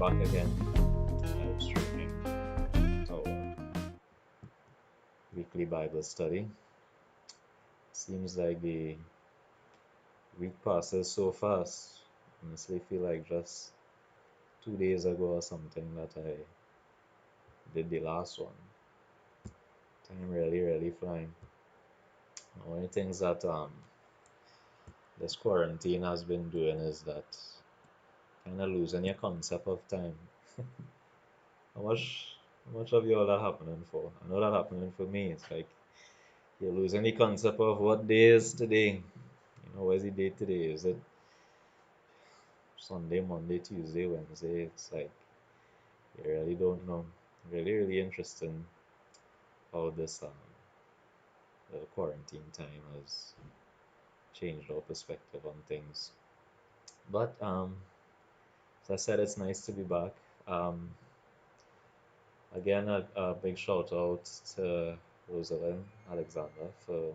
back again, live streaming our weekly Bible study. Seems like the week passes so fast. Honestly, feel like just 2 days ago or something that I did the last one. Time really flying. One of the things that this quarantine has been doing is that kind of losing your concept of time. How much of you all that happening for? I know that happening for me. It's like you're losing the concept of what day is today. What's the day today? Is it Sunday, Monday, Tuesday, Wednesday? It's like you really don't know. Really interesting how this the quarantine time has changed our perspective on things. But as I said, it's nice to be back. Um, Again, a big shout out to Rosalind Alexander for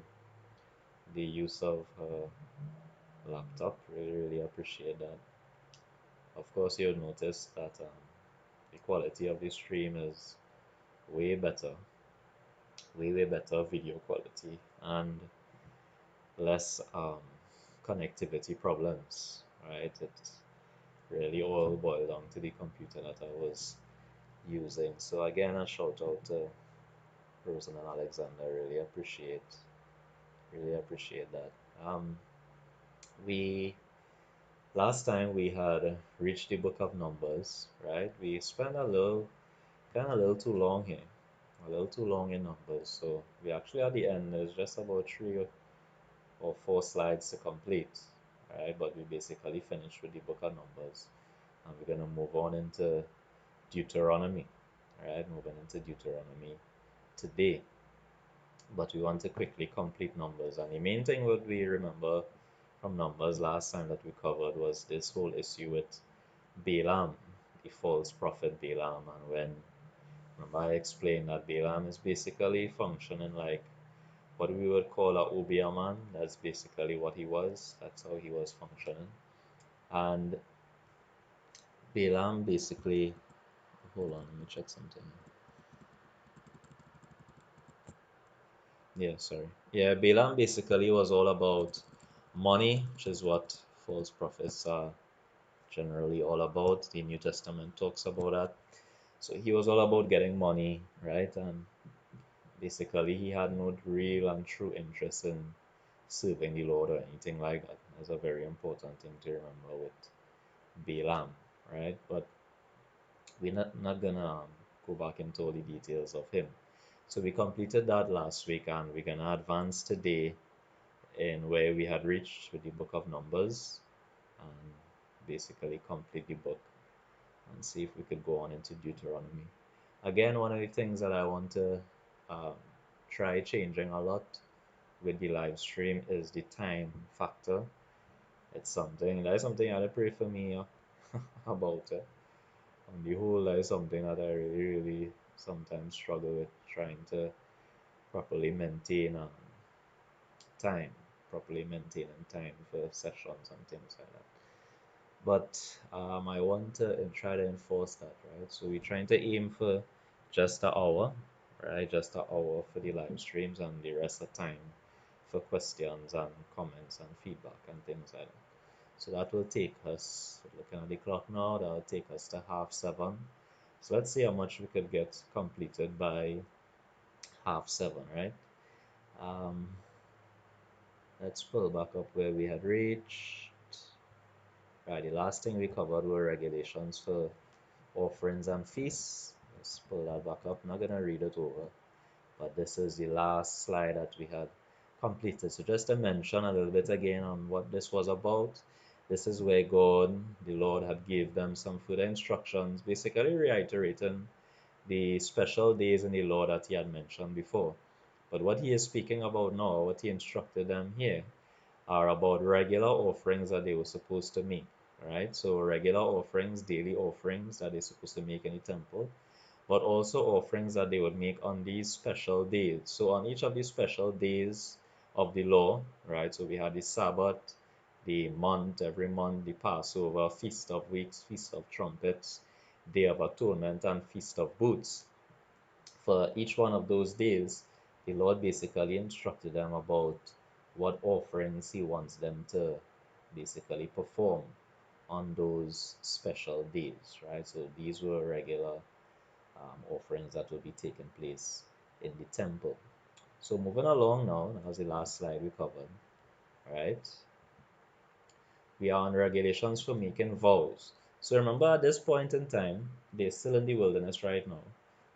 the use of her laptop. Really appreciate that. Of course, you'll notice that the quality of the stream is way better, way better video quality and less connectivity problems, right? It really all boiled down to the computer that I was using. So again, a shout out to Rosen and Alexander. Really appreciate that. We Last time we had reached the book of Numbers, right? We spent a little too long here, a little too long in Numbers. So we actually at the end there's just about 3 or 4 slides to complete, right? But we basically finished with the book of Numbers, and we're gonna move on into Deuteronomy, right? Moving into Deuteronomy today, but we want to quickly complete Numbers. And the main thing what we remember from Numbers last time that we covered was this whole issue with Balaam, the false prophet Balaam. And remember I explained that Balaam is basically functioning like what we would call a Obia man. That's basically what he was. That's how he was functioning. And Balaam basically, hold on, let me check something. Yeah, sorry. Yeah, Balaam basically was all about money, which is what false prophets are generally all about. The New Testament talks about that. So he was all about getting money, right? And basically, he had no real and true interest in serving the Lord or anything like that. That's a very important thing to remember with Balaam, right? But we're not gonna go back into all the details of him. So we completed that last week, and we're gonna advance today in where we had reached with the book of Numbers and basically complete the book and see if we could go on into Deuteronomy. Again, one of the things that I want to um, try changing a lot with the live stream is the time factor. It's something that is something that I pray for me about it. On the whole, that is something that I really sometimes struggle with trying to properly maintain time, properly maintaining time for sessions and things like that. But I want to try to enforce that, right? So we're trying to aim for just an hour, right? Just an hour for the live streams and the rest of the time for questions and comments and feedback and things like that. So that will take us, looking at the clock now, that will take us to 7:30. So let's see how much we could get completed by 7:30, right? Um, let's pull back up where we had reached. Right, the last thing we covered were regulations for offerings and feasts. Let's pull that back up. I'm not gonna read it over, but this is the last slide that we had completed. So just to mention a little bit again on what this was about. This is where God, the Lord, had gave them some further instructions, basically reiterating the special days in the law that he had mentioned before. But what he is speaking about now, what he instructed them here, are about regular offerings that they were supposed to make. Right? So regular offerings, daily offerings that they're supposed to make in the temple, but also offerings that they would make on these special days. So on each of these special days of the law, right? So we had the Sabbath, the month, every month, the Passover, Feast of Weeks, Feast of Trumpets, Day of Atonement, and Feast of Booths. For each one of those days, the Lord basically instructed them about what offerings He wants them to basically perform on those special days, right? So these were regular offerings that will be taking place in the temple. So moving along now, that was the last slide we covered, right? We are on regulations for making vows. So remember, at this point in time, they're still in the wilderness right now.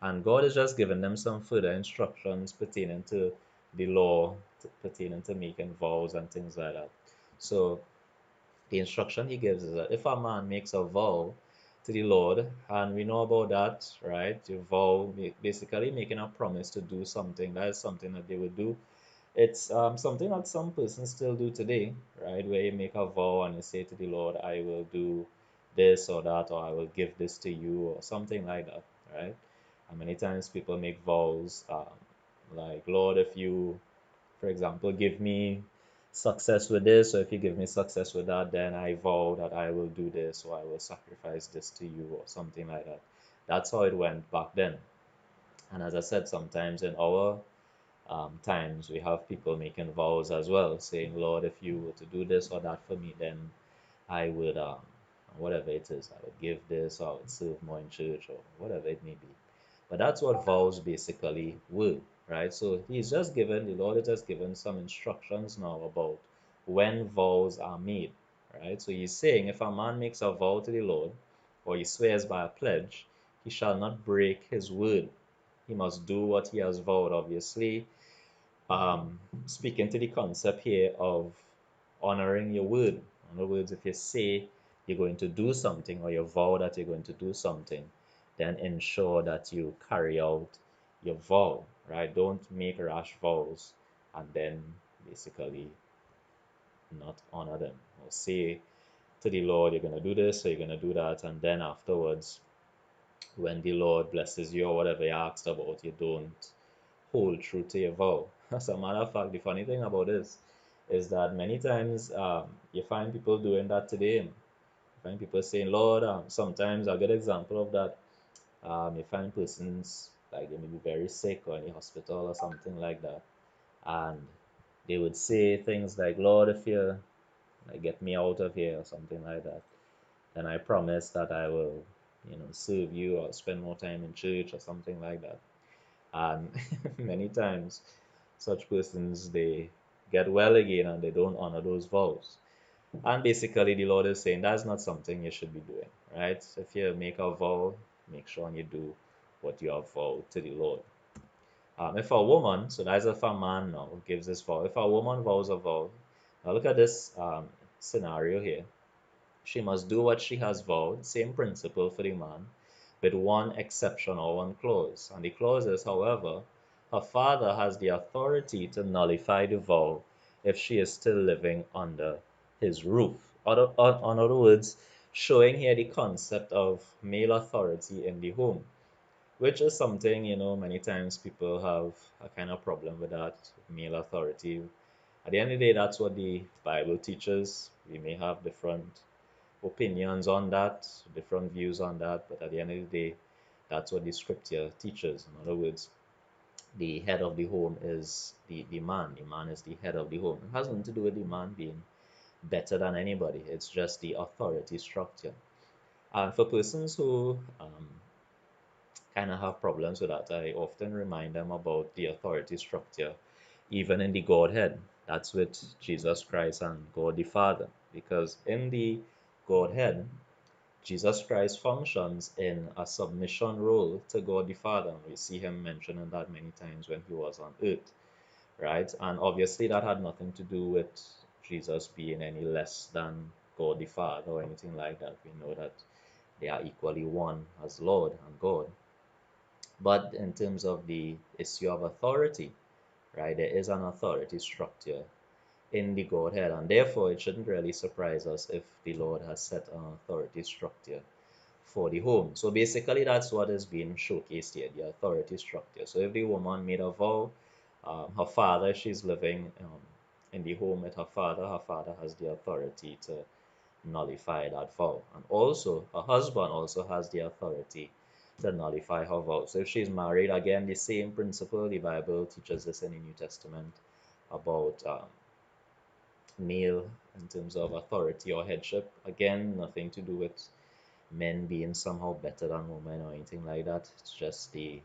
And God is just giving them some further instructions pertaining to the law, pertaining to making vows and things like that. So the instruction he gives is that if a man makes a vow to the Lord, and we know about that, right? You vow, basically making a promise to do something. That is something that they would do. It's something that some persons still do today, right? Where you make a vow and you say to the Lord, I will do this or that, or I will give this to you, or something like that, right? And many times people make vows like, Lord, if you, for example, give me success with this, or if you give me success with that, then I vow that I will do this, or I will sacrifice this to you, or something like that. That's how it went back then. And as I said, sometimes in our times we have people making vows as well, saying, Lord, if you were to do this or that for me, then I would, whatever it is, I would give this, or I would serve more in church, or whatever it may be. But that's what vows basically were, right? So the Lord has just given some instructions now about when vows are made, right? So he's saying if a man makes a vow to the Lord, or he swears by a pledge, he shall not break his word. He must do what he has vowed, obviously. Speaking to the concept here of honoring your word. In other words, if you say you're going to do something or you vow that you're going to do something, then ensure that you carry out your vow, right? Don't make rash vows and then basically not honor them. Or say to the Lord, you're going to do this or you're going to do that, and then afterwards, when the Lord blesses you or whatever you asked about, you don't hold true to your vow. As a matter of fact, the funny thing about this is that many times you find people doing that today. You find people saying, Lord, sometimes a good example of that, you find persons like they may be very sick or in the hospital or something like that, and they would say things like, Lord, if you like, get me out of here or something like that, then I promise that I will, serve you or spend more time in church or something like that. And many times, such persons they get well again and they don't honor those vows. And basically, the Lord is saying that's not something you should be doing, right? If you make a vow, make sure you do what you have vowed to the Lord. If a woman, so that's if a man now gives this vow, if a woman vows a vow, now look at this scenario here. She must do what she has vowed, same principle for the man, with one exception or one clause. And the clause is, however, her father has the authority to nullify the vow if she is still living under his roof. In other words, showing here the concept of male authority in the home, which is something, many times people have a kind of problem with that male authority. At the end of the day, that's what the Bible teaches. We may have different opinions on that, different views on that, but at the end of the day, that's what the scripture teaches. In other words, the head of the home is the man. The man is the head of the home. It has nothing to do with the man being better than anybody. It's just the authority structure. And for persons who kind of have problems with that, I often remind them about the authority structure, even in the Godhead. That's with Jesus Christ and God the Father. Because in the Godhead, Jesus Christ functions in a submission role to God the Father. We see him mentioning that many times when he was on earth, right? And obviously, that had nothing to do with Jesus being any less than God the Father or anything like that. We know that they are equally one as Lord and God. But in terms of the issue of authority, right, there is an authority structure in the Godhead, and therefore it shouldn't really surprise us if the Lord has set an authority structure for the home. So basically, that's what is being showcased here, the authority structure. So if the woman made a vow, her father, she's living in the home with her father has the authority to nullify that vow. And also, a husband also has the authority to nullify her vow. So if she's married, again, the same principle, the Bible teaches us in the New Testament about male in terms of authority or headship. Again, nothing to do with men being somehow better than women or anything like that. It's just the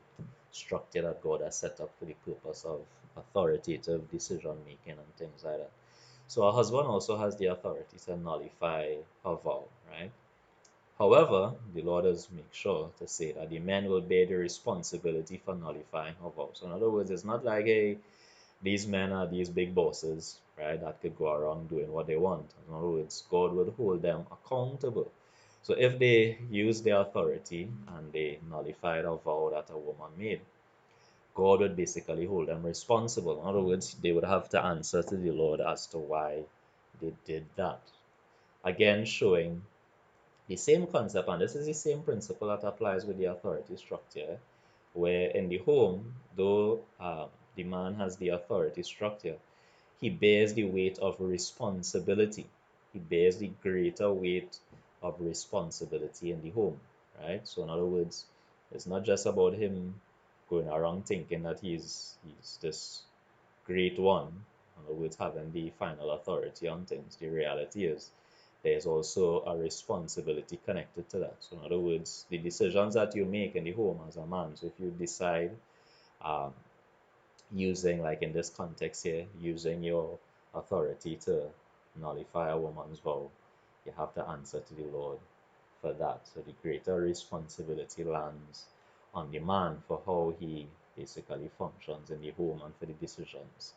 structure that God has set up for the purpose of authoritative decision making and things like that. So a husband also has the authority to nullify a vow, right? However, the Lord does make sure to say that the men will bear the responsibility for nullifying a vow. So in other words, it's not like, hey, these men are these big bosses, right, that could go around doing what they want. In other words, God would hold them accountable. So if they use their authority and they nullified a vow that a woman made, God would basically hold them responsible. In other words, they would have to answer to the Lord as to why they did that. Again, showing the same concept, and this is the same principle that applies with the authority structure, where in the home, though the man has the authority structure, he bears the weight of responsibility. He bears the greater weight of responsibility in the home, right? So in other words, it's not just about him going around thinking that he's this great one, in other words, having the final authority on things. The reality is there's also a responsibility connected to that. So in other words, the decisions that you make in the home as a man, so if you decide um, using, like in this context here, using your authority to nullify a woman's vow, you have to answer to the Lord for that. So the greater responsibility lands on the man for how he basically functions in the home and for the decisions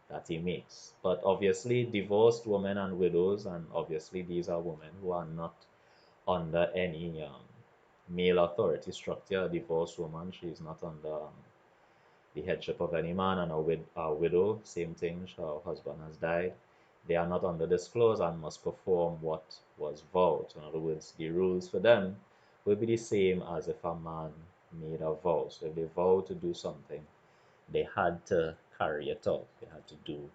that he makes. But obviously, divorced women and widows, and obviously these are women who are not under any male authority structure. A divorced woman, she is not under the headship of any man, and a widow, same thing, her husband has died. They are not under this clause and must perform what was vowed. So in other words, the rules for them will be the same as if a man made a vow. So if they vow to do something, they had to carry it out. They had to do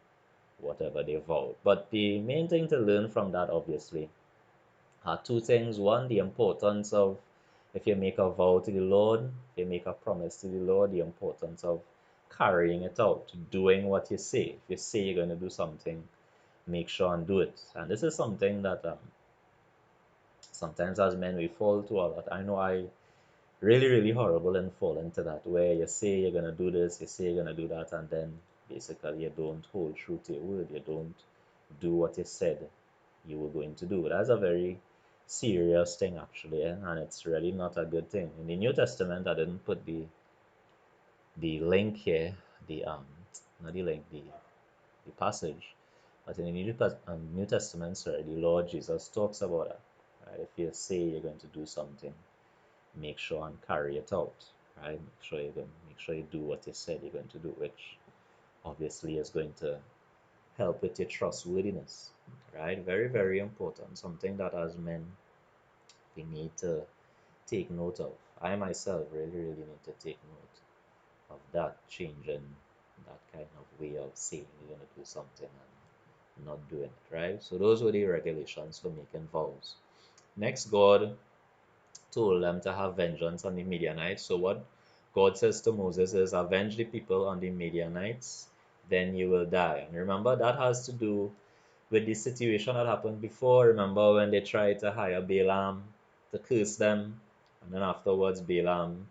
whatever they vowed. But the main thing to learn from that, obviously, two things. One, the importance of, if you make a vow to the Lord, if you make a promise to the Lord, the importance of carrying it out, doing what you say. If you say you're going to do something, make sure and do it. And this is something that sometimes as men we fall to a lot. I know I really horrible and fall into that, where you say you're going to do this, you say you're going to do that, and then basically you don't hold true to your word. You don't do what you said you were going to do. That's a very serious thing, actually, and it's really not a good thing. In the New Testament, I didn't put the link here, the not the link, the passage, but in the New Testament, sorry, the Lord Jesus talks about that. Right? If you say you're going to do something, make sure and carry it out. Right? Make sure you do what you said you're going to do, which obviously is going to help with your trustworthiness. Right? Very important. Something that as men we need to take note of. I myself really need to take note of that change in that kind of way of saying you're going to do something and not doing it, right? So those were the regulations for making vows. Next, God told them to have vengeance on the Midianites. So what God says to Moses is, avenge the people on the Midianites, then you will die. And remember, that has to do with the situation that happened before. Remember when they tried to hire Balaam to curse them, and then afterwards Balaam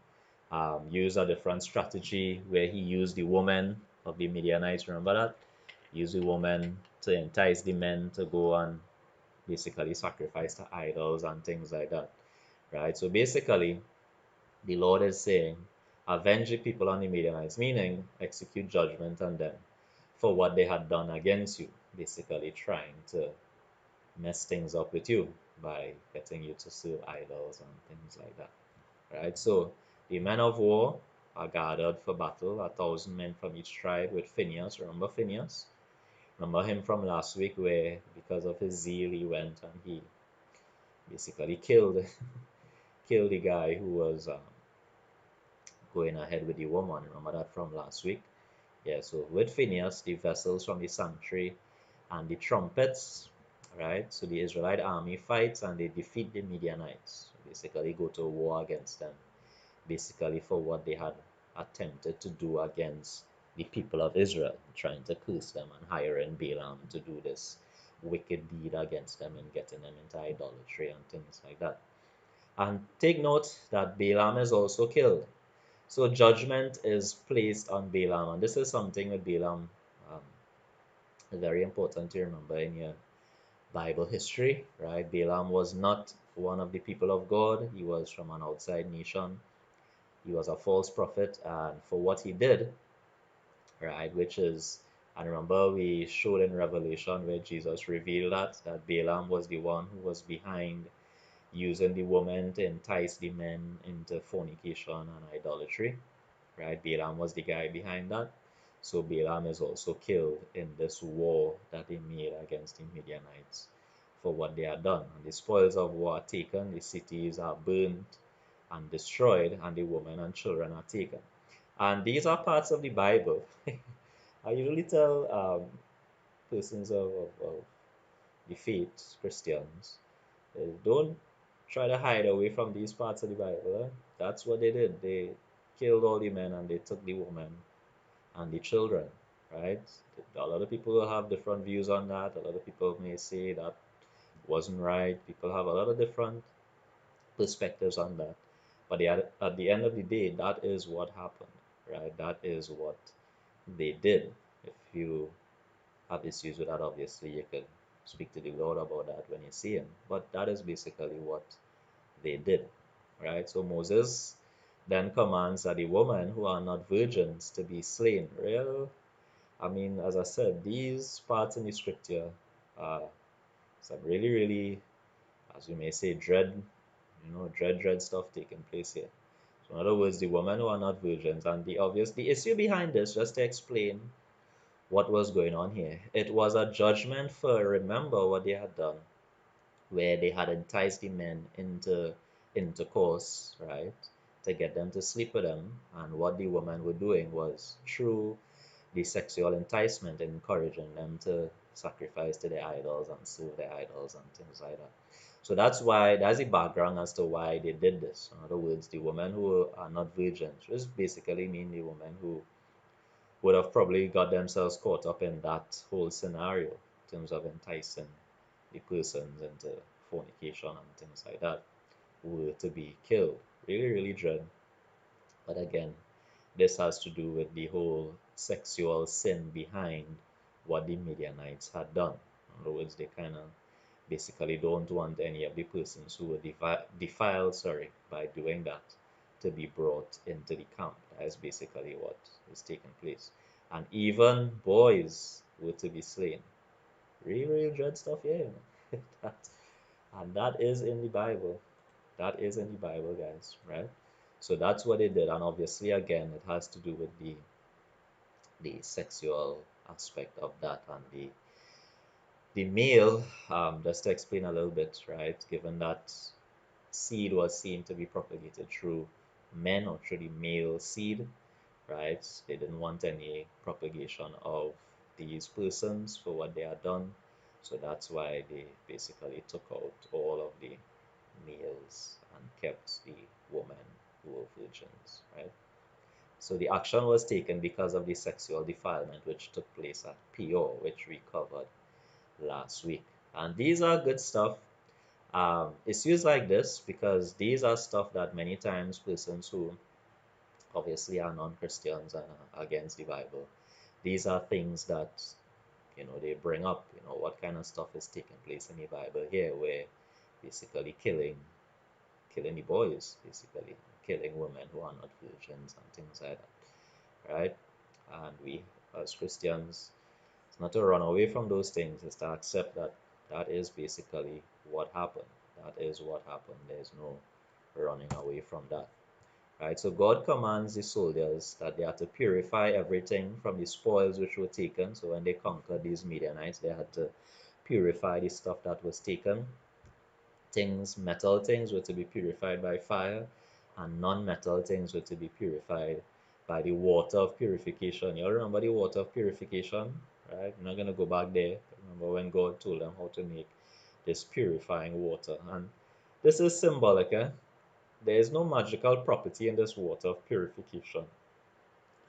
used a different strategy where he used the woman of the Midianites. Remember that? Use the woman to entice the men to go and basically sacrifice to idols and things like that. Right? So basically, the Lord is saying, avenge the people on the Midianites, meaning execute judgment on them for what they had done against you, basically trying to mess things up with you by getting you to serve idols and things like that. Right? So the men of war are gathered for battle, 1,000 men from each tribe with Phineas. Remember Phineas? Remember him from last week, where because of his zeal he went and he basically killed killed the guy who was going ahead with the woman. Remember that from last week? Yeah, so with Phineas, the vessels from the sanctuary and the trumpets right? So the Israelite army fights and they defeat the Midianites. So basically, go to war against them, basically for what they had attempted to do against the people of Israel, trying to curse them and hiring Balaam to do this wicked deed against them and getting them into idolatry and things like that. And take note that Balaam is also killed. So judgment is placed on Balaam, and this is something with Balaam um, very important to remember in your Bible history, right? Balaam was not one of the people of God. He was from an outside nation. He was a false prophet, and for what he did, right, which is, and remember we showed in Revelation where Jesus revealed that Balaam was the one who was behind using the woman to entice the men into fornication and idolatry, right? Balaam was the guy behind that. So Balaam is also killed in this war that they made against the Midianites for what they had done. And the spoils of war are taken, the cities are burnt and destroyed, and the women and children are taken. And these are parts of the Bible. I usually tell persons of the faith, Christians, don't try to hide away from these parts of the Bible. That's what they did. They killed all the men and they took the women and the children, right? A lot of people have different views on that. A lot of people may say that wasn't right. People have a lot of different perspectives on that. But at the end of the day, that is what happened, right? That is what they did. If you have issues with that, obviously you could speak to the Lord about that when you see him. But that is basically what they did, right? So Moses then commands that the women who are not virgins to be slain. I mean, as I said, these parts in the scripture are some really, really, as we may say, dread stuff taking place here. So in other words, the women who are not virgins, and the issue behind this, just to explain what was going on here, it was a judgment for, remember what they had done, where they had enticed the men into intercourse, right, to get them to sleep with them. And what the women were doing was through the sexual enticement, encouraging them to sacrifice to their idols and serve their idols and things like that. So that's the background as to why they did this. In other words, the women who are not virgins, just basically mean the women who would have probably got themselves caught up in that whole scenario in terms of enticing the persons into fornication and things like that, were to be killed. Really, really dread. But again, this has to do with the whole sexual sin behind what the Midianites had done. In other words, they kind of basically don't want any of the persons who were defiled, by doing that to be brought into the camp. That is basically what is taking place. And even boys were to be slain. Really, really dread stuff, yeah. that, and that is in the Bible. That is in the Bible, guys, right? So that's what they did. And obviously, again, it has to do with the sexual aspect of that and the male, just to explain a little bit, right? Given that seed was seen to be propagated through men or through the male seed, right? They didn't want any propagation of these persons for what they had done. So that's why they basically took out all of the males and kept the women who were virgins, right? So the action was taken because of the sexual defilement which took place at P4, which we covered last week. And these are good stuff. Issues like this, because these are stuff that many times persons who obviously are non-Christians and are against the Bible, these are things that they bring up. What kind of stuff is taking place in the Bible here, where basically killing the boys, basically killing women who are not virgins and things like that, right? And we as Christians, it's not to run away from those things, it's to accept that that is basically what happened. That is what happened. There's no running away from that. Right? So God commands the soldiers that they had to purify everything from the spoils which were taken. So when they conquered these Midianites, they had to purify the stuff that was taken. Metal things were to be purified by fire, and non-metal things were to be purified by the water of purification. You all remember the water of purification, right? I'm not gonna go back there. Remember when God told them how to make this purifying water. And this is symbolic. There is no magical property in this water of purification.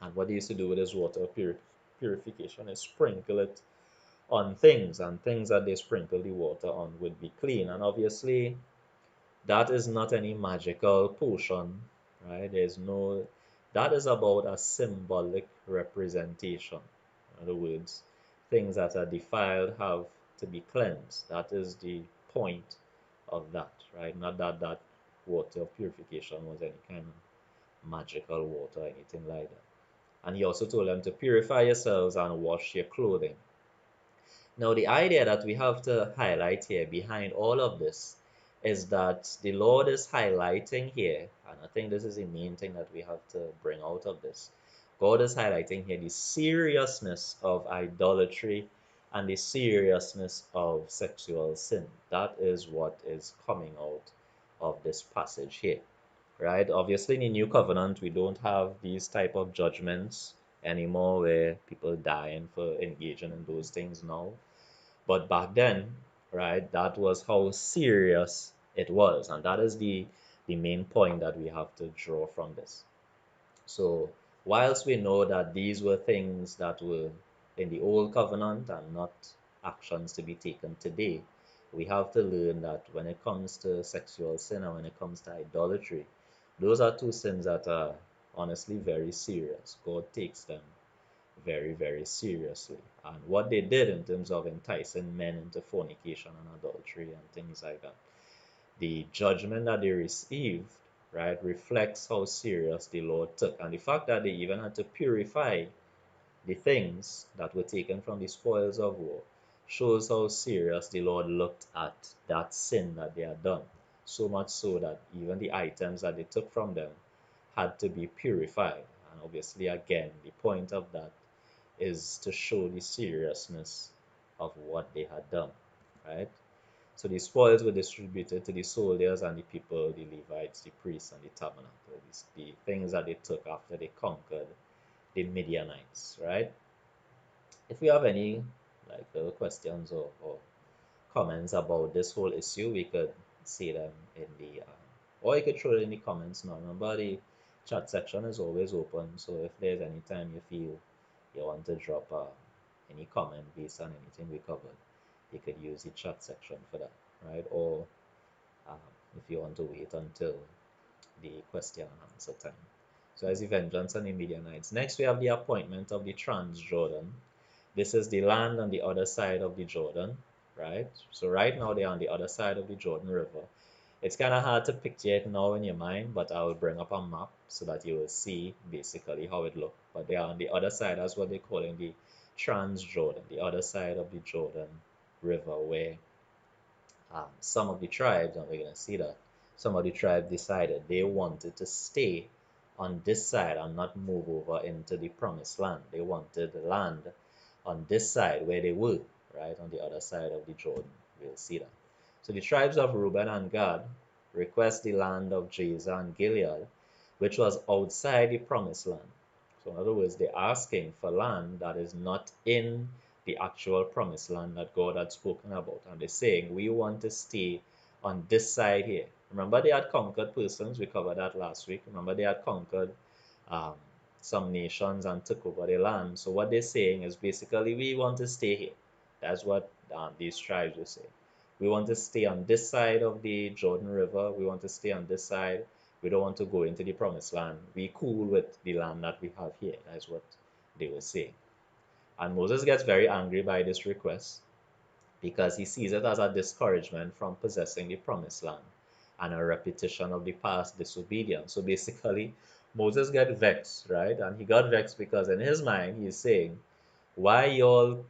And what they used to do with this water of purification is sprinkle it on things, and things that they sprinkle the water on would be clean. And obviously, that is not any magical potion, right? There's no, that is about a symbolic representation. In other words, things that are defiled have to be cleansed. That is the point of that, right? Not that that water of purification was any kind of magical water or anything like that. And he also told them to purify yourselves and wash your clothing. Now, the idea that we have to highlight here behind all of this is that the Lord is highlighting here, and I think this is the main thing that we have to bring out of this. God is highlighting here the seriousness of idolatry and the seriousness of sexual sin. That is what is coming out of this passage here, right? Obviously, in the new covenant, we don't have these type of judgments anymore where people dying for engaging in those things now. But back then, right, that was how serious it was. And that is the main point that we have to draw from this. So, whilst we know that these were things that were in the old covenant and not actions to be taken today, we have to learn that when it comes to sexual sin and when it comes to idolatry, those are two sins that are honestly very serious. God takes them very, very seriously. And what they did in terms of enticing men into fornication and adultery and things like that, the judgment that they received, right, reflects how serious the Lord took. And the fact that they even had to purify the things that were taken from the spoils of war shows how serious the Lord looked at that sin that they had done. So much so that even the items that they took from them had to be purified. And obviously, again, the point of that is to show the seriousness of what they had done, right? So the spoils were distributed to the soldiers and the people, the Levites, the priests, and the tabernacle, the things that they took after they conquered the Midianites, right? If we have any like little questions or comments about this whole issue, we could see them in the, or you could throw it in the comments now. Remember, the chat section is always open, so if there's any time you feel you want to drop any comment based on anything we covered, you could use the chat section for that, right? Or um, if you want to wait until the question and answer time. So as the vengeance on the Midianites. Next, we have the appointment of the Transjordan. This is the land on the other side of the Jordan, right? So right now they're on the other side of the Jordan River. It's kind of hard to picture it now in your mind, but I will bring up a map so that you will see basically how it looks. But they are on the other side, that's what they're calling the Transjordan, the other side of the Jordan River, where some of the tribes, and we're going to see that, some of the tribes decided they wanted to stay on this side and not move over into the promised land. They wanted the land on this side where they were, right, on the other side of the Jordan. We'll see that. So the tribes of Reuben and Gad request the land of Jazer and Gilead, which was outside the promised land. So in other words, they're asking for land that is not in the actual promised land that God had spoken about. And they're saying, we want to stay on this side here. Remember, they had conquered persons. We covered that last week. Remember, they had conquered um, some nations and took over their land. So what they're saying is basically, we want to stay here. That's what these tribes will say. We want to stay on this side of the Jordan River. We want to stay on this side. We don't want to go into the promised land. We cool with the land that we have here. That's what they were saying. And Moses gets very angry by this request because he sees it as a discouragement from possessing the promised land and a repetition of the past disobedience. So basically, Moses got vexed, right? And he got vexed because in his mind, he's saying, why y'all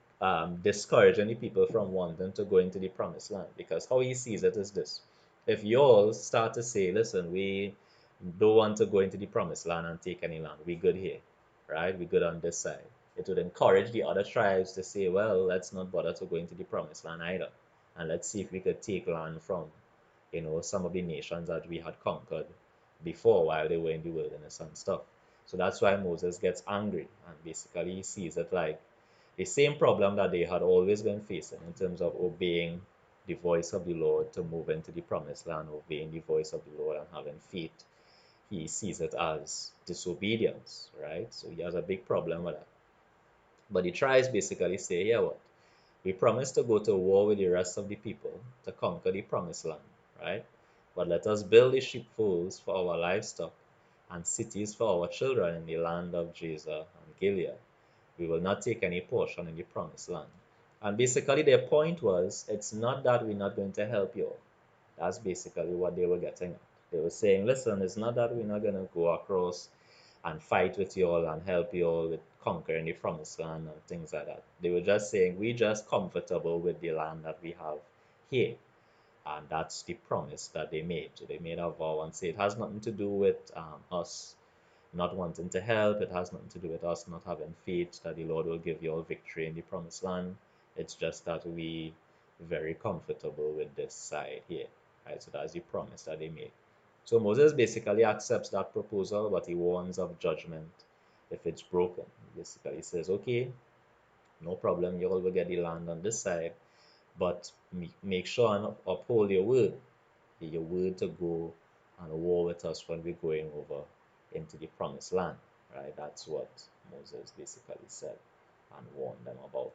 discouraging the people from wanting to go into the promised land? Because how he sees it is this. If y'all start to say, listen, we don't want to go into the promised land and take any land, we good here, right? We good on this side. It would encourage the other tribes to say, well, let's not bother to go into the promised land either. And let's see if we could take land from, some of the nations that we had conquered before while they were in the wilderness and stuff. So that's why Moses gets angry and basically he sees it like the same problem that they had always been facing in terms of obeying the voice of the Lord to move into the promised land, obeying the voice of the Lord and having faith, he sees it as disobedience, right? So he has a big problem with that. But he tries basically say, yeah, what? We promised to go to war with the rest of the people to conquer the promised land, right? But let us build the sheepfolds for our livestock and cities for our children in the land of Jazer and Gilead. We will not take any portion in the promised land. And basically their point was, it's not that we're not going to help you. That's basically what they were getting at. They were saying, listen, it's not that we're not going to go across and fight with you all and help you all with conquering the promised land and things like that. They were just saying, we're just comfortable with the land that we have here. And that's the promise that they made. So they made a vow and say it has nothing to do with us not wanting to help. It has nothing to do with us not having faith that the Lord will give you all victory in the promised land. It's just that we very comfortable with this side here. Right? So that's the promise that they made. So Moses basically accepts that proposal, but he warns of judgment if it's broken. He basically says, okay, no problem, you all will get the land on this side, but make sure and uphold your word to go and war with us when we're going over into the promised land, right? That's what Moses basically said and warned them about.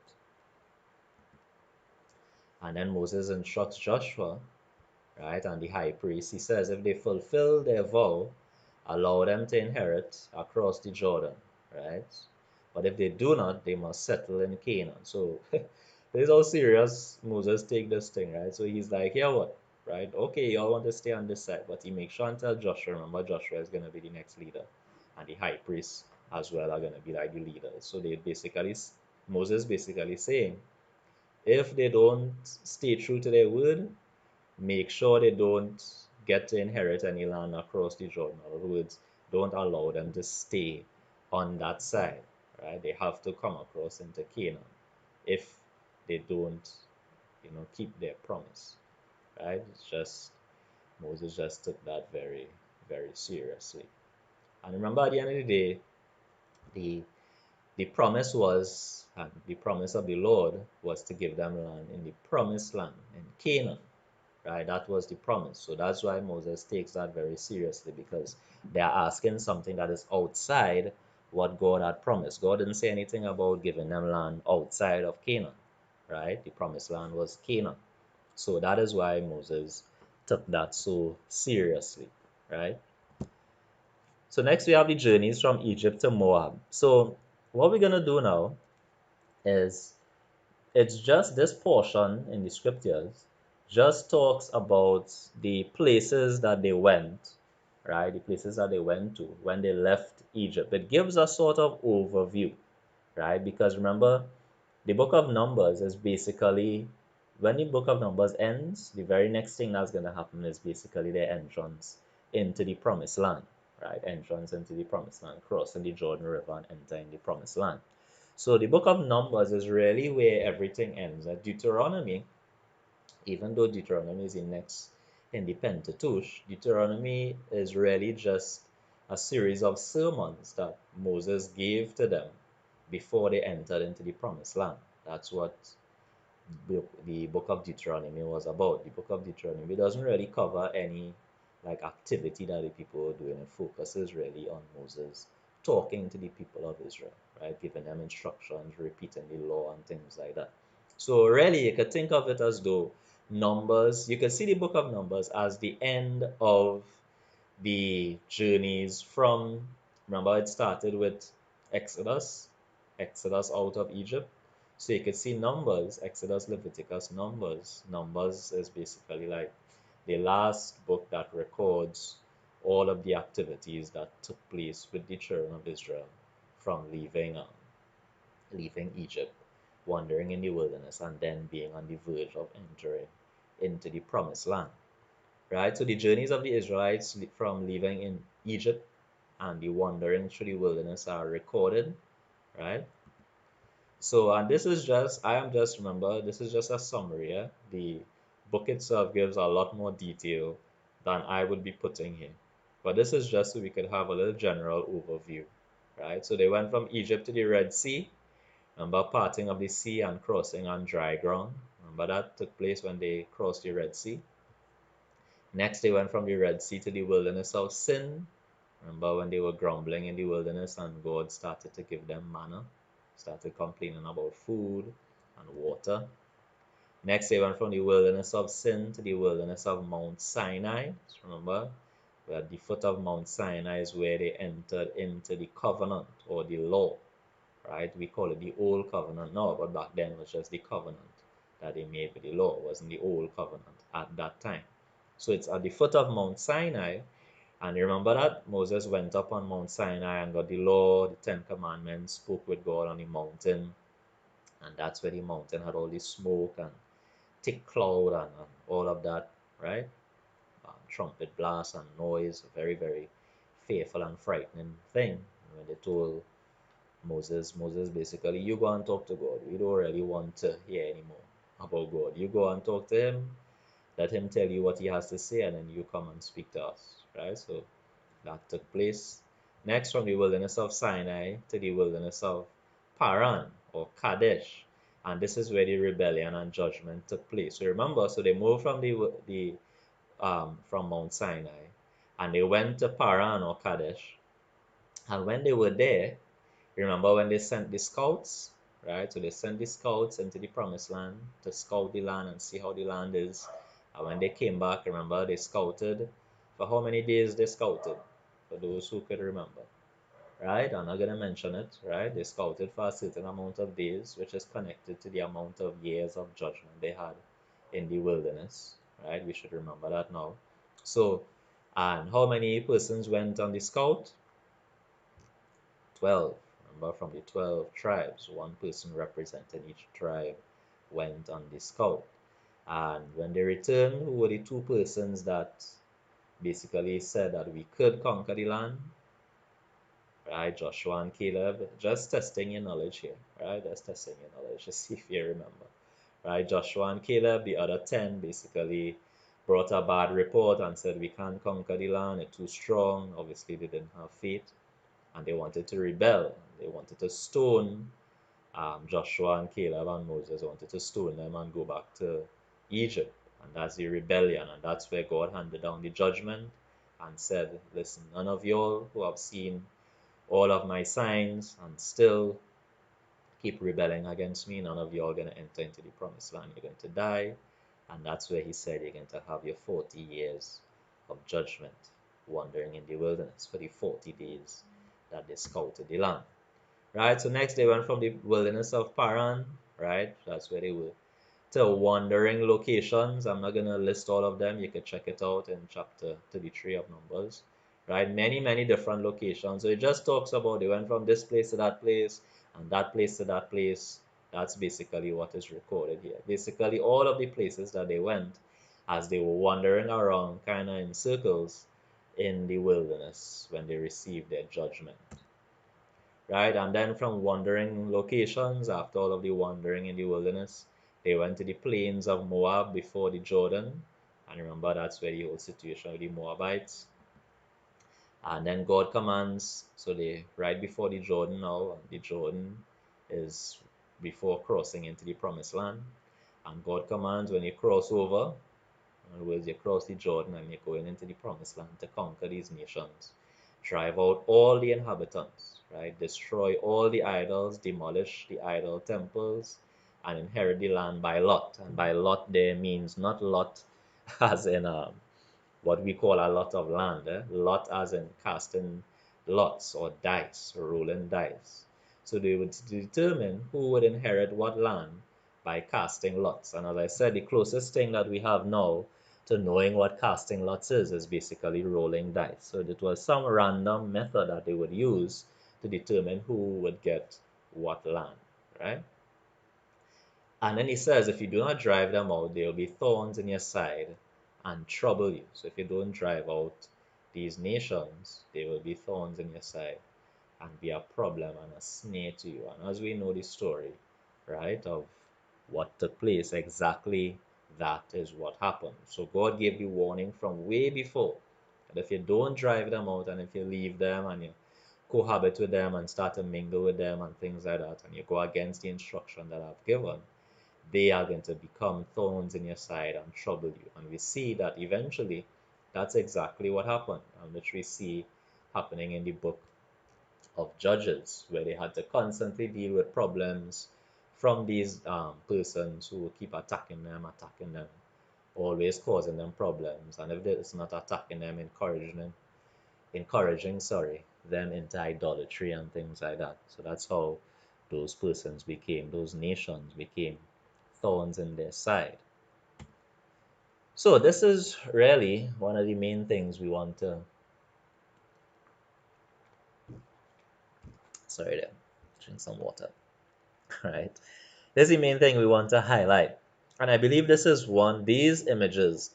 And then Moses instructs Joshua, right, and the high priest. He says if they fulfill their vow, allow them to inherit across the Jordan, right? But if they do not, they must settle in Canaan. So this is how serious Moses take this thing, right? So he's like, yeah, what? Right? Okay, y'all want to stay on this side, but he makes sure and tell Joshua, remember Joshua is going to be the next leader. And the high priests as well are going to be like the leaders. So they basically, Moses basically saying, if they don't stay true to their word, make sure they don't get to inherit any land across the Jordan. In other words, don't allow them to stay on that side, right? They have to come across into Canaan if they don't, keep their promise, right? It's just Moses just took that very, very seriously. And remember, at the end of the day, the the promise was, and the promise of the Lord was to give them land in the promised land in Canaan, right? That was the promise. So that's why Moses takes that very seriously, because they are asking something that is outside what God had promised. God didn't say anything about giving them land outside of Canaan, right? The promised land was Canaan. So that is why Moses took that so seriously, right? So next we have the journeys from Egypt to Moab. So what we're going to do now is, it's just this portion in the scriptures just talks about the places that they went, right? The places that they went to when they left Egypt. It gives a sort of overview, right? Because remember, the book of Numbers is basically, when the book of Numbers ends, the very next thing that's going to happen is basically their entrance into the promised land, right? Entrance into the promised land, crossing the Jordan River and entering the promised land. So the book of Numbers is really where everything ends. Deuteronomy, even though Deuteronomy is in the Pentateuch, Deuteronomy is really just a series of sermons that Moses gave to them before they entered into the promised land. That's what the book of Deuteronomy was about. The book of Deuteronomy doesn't really cover any like activity that the people were doing. It focuses really on Moses talking to the people of Israel, right? Giving them instructions, repeating the law and things like that. So really you could think of it as though Numbers, you could see the book of Numbers as the end of the journeys from, remember it started with Exodus, Exodus out of Egypt. So you could see Numbers, Exodus, Leviticus, Numbers. Numbers is basically like the last book that records all of the activities that took place with the children of Israel from leaving Egypt, wandering in the wilderness, and then being on the verge of entering into the promised land. Right? So the journeys of the Israelites from leaving in Egypt and the wandering through the wilderness are recorded, right? So, and this is just, I am just, remember, this is just a summary. Yeah? The book itself gives a lot more detail than I would be putting here. But this is just so we could have a little general overview, right? So they went from Egypt to the Red Sea, remember parting of the sea and crossing on dry ground. Remember that took place when they crossed the Red Sea. Next, they went from the Red Sea to the wilderness of Sin. Remember when they were grumbling in the wilderness and God started to give them manna, started complaining about food and water. Next, they went from the wilderness of Sin to the wilderness of Mount Sinai. Remember, at the foot of Mount Sinai is where they entered into the covenant or the law, right? We call it the Old Covenant now, but back then it was just the covenant that they made with the law. It wasn't the Old Covenant at that time. So it's at the foot of Mount Sinai. And remember that Moses went up on Mount Sinai and got the law, the Ten Commandments, spoke with God on the mountain. And that's where the mountain had all this smoke and thick cloud and all of that, right? Trumpet blast and noise, a very, very fearful and frightening thing. When they told Moses basically, you go and talk to God. We don't really want to hear anymore about God. You go and talk to him, let him tell you what he has to say, and then you come and speak to us, right? So that took place. Next, from the wilderness of Sinai to the wilderness of Paran or Kadesh. And this is where the rebellion and judgment took place. So remember, so they moved from the from Mount Sinai and they went to Paran or Kadesh. And when they were there, remember when they sent the scouts, right? So they sent the scouts into the promised land to scout the land and see how the land is. And when they came back, remember they scouted. For how many days they scouted? For those who could remember, right? I'm not going to mention it, right? They scouted for a certain amount of days, which is connected to the amount of years of judgment they had in the wilderness, right? We should remember that now. So, and how many persons went on the scout? 12. Remember, from the 12 tribes, one person representing each tribe went on the scout. And when they returned, who were the two persons that basically said that we could conquer the land? Right, Joshua and Caleb, just testing your knowledge here, right? Just testing your knowledge, just see if you remember. Right, Joshua and Caleb, the other 10 basically brought a bad report and said we can't conquer the land, it's too strong. Obviously, they didn't have faith and they wanted to rebel. They wanted to stone Joshua and Caleb and Moses wanted to stone them and go back to Egypt. And that's the rebellion. And that's where God handed down the judgment and said, listen, none of y'all who have seen all of my signs and still keep rebelling against me, none of you are going to enter into the promised land. You're going to die. And that's where he said you're going to have your 40 years of judgment wandering in the wilderness for the 40 days that they scouted the land. Right, so next they went from the wilderness of Paran, right? That's where they were, to wandering locations. I'm not going to list all of them. You can check it out in chapter 33 of Numbers, right? Many, many different locations. So it just talks about they went from this place to that place and that place to that place. That's basically what is recorded here. Basically, all of the places that they went as they were wandering around kind of in circles in the wilderness when they received their judgment, right? And then from wandering locations, after all of the wandering in the wilderness, they went to the plains of Moab before the Jordan. And remember, that's where the whole situation with the Moabites. And then God commands, so they right before the Jordan now, the Jordan is before crossing into the promised land. And God commands when you cross over, in other words, you cross the Jordan and you're going into the promised land to conquer these nations. Drive out all the inhabitants, right? Destroy all the idols, demolish the idol temples, and inherit the land by lot. And by lot there means not lot as in what we call a lot of land. Lot as in casting lots or dice, rolling dice. So they would determine who would inherit what land by casting lots. And as I said, the closest thing that we have now to knowing what casting lots is basically rolling dice. So it was some random method that they would use to determine who would get what land, right? And then he says, if you do not drive them out, there will be thorns in your side and trouble you. So if you don't drive out these nations, there will be thorns in your side and be a problem and a snare to you. And as we know the story, right, of what took place, exactly that is what happened. So God gave the warning from way before that if you don't drive them out and if you leave them and you cohabit with them and start to mingle with them and things like that, and you go against the instruction that I've given, they are going to become thorns in your side and trouble you. And we see that eventually that's exactly what happened, and which we see happening in the book of Judges, where they had to constantly deal with problems from these persons who keep attacking them, always causing them problems. And if it's not attacking them, encouraging, them into idolatry and things like that. So that's how those nations became thorns in their side. So this is really one of the main things we want to, sorry there, drink some water, right? This is the main thing we want to highlight. And I believe this is these images.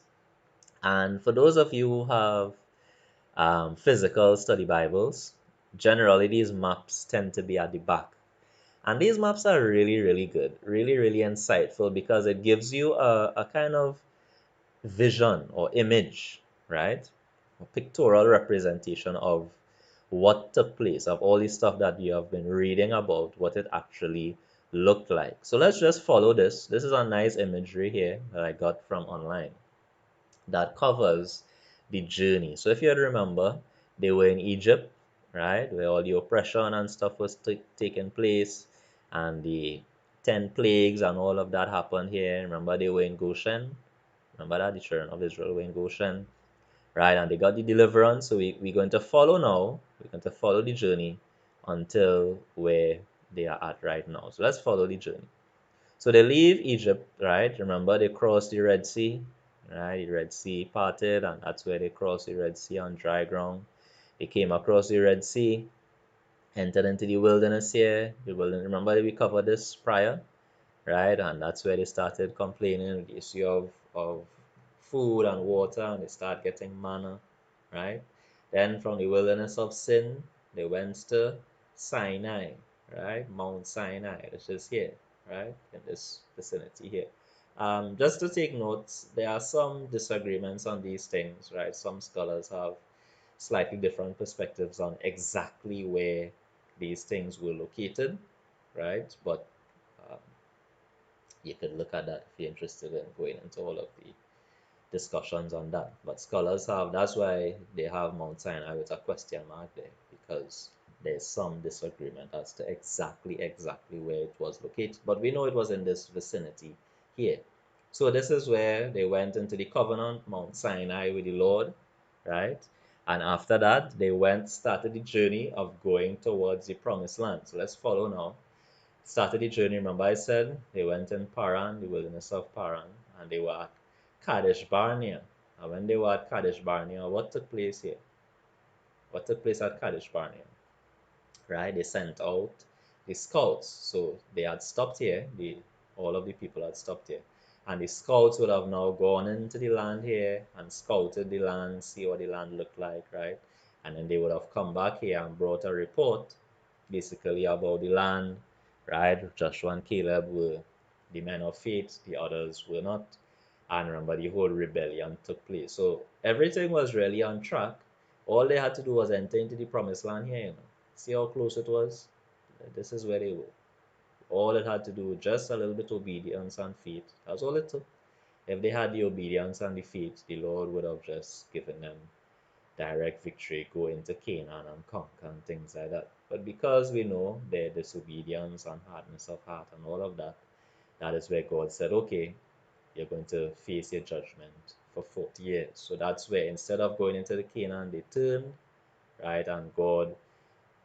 And for those of you who have physical study Bibles, generally these maps tend to be at the back. And these maps are really, really good, really, really insightful because it gives you a kind of vision or image, right? A pictorial representation of what took place, of all the stuff that you have been reading about, what it actually looked like. So let's just follow this. This is a nice imagery here that I got from online that covers the journey. So if you remember, they were in Egypt, right, where all the oppression and stuff was taking place, and the 10 plagues and all of that happened here. Remember, they were in Goshen. Remember that the children of Israel were in Goshen, right? And they got the deliverance. So we're going to follow now. We're going to follow the journey until where they are at right now. So let's follow the journey. So they leave Egypt, right? Remember, they crossed the Red Sea, right? The Red Sea parted, and that's where they crossed the Red Sea on dry ground. They came across the Red Sea, entered into the wilderness here. The wilderness, remember we covered this prior, right? And that's where they started complaining with the issue of food and water, and they start getting manna, right? Then from the wilderness of sin, they went to Sinai, right? Mount Sinai, which is here, right? In this vicinity here. Just to take notes, there are some disagreements on these things, right? Some scholars have slightly different perspectives on exactly where these things were located, right? But um, you could look at that if you're interested in going into all of the discussions on that. But scholars have, that's why they have Mount Sinai with a question mark there, because there's some disagreement as to exactly where it was located. But we know it was in this vicinity here. So this is where they went into the covenant, Mount Sinai with the Lord, right? And after that, started the journey of going towards the promised land. So let's follow now. Started the journey. Remember, I said they went in Paran, the wilderness of Paran, and they were at Kadesh Barnea. And when they were at Kadesh Barnea, what took place here? What took place at Kadesh Barnea? Right? They sent out the scouts. So they had stopped here. All of the people had stopped here. And the scouts would have now gone into the land here and scouted the land, see what the land looked like, right? And then they would have come back here and brought a report basically about the land, right? Joshua and Caleb were the men of faith, the others were not. And remember, the whole rebellion took place. So everything was really on track. All they had to do was enter into the promised land here, See how close it was? This is where they were. All it had to do, just a little bit obedience and faith. That's all it took. If they had the obedience and the faith, the Lord would have just given them direct victory, go into Canaan and conquer and things like that. But because we know their disobedience and hardness of heart and all of that, that is where God said, okay, you're going to face your judgment for 40 years. So that's where instead of going into the Canaan, they turned, right? And God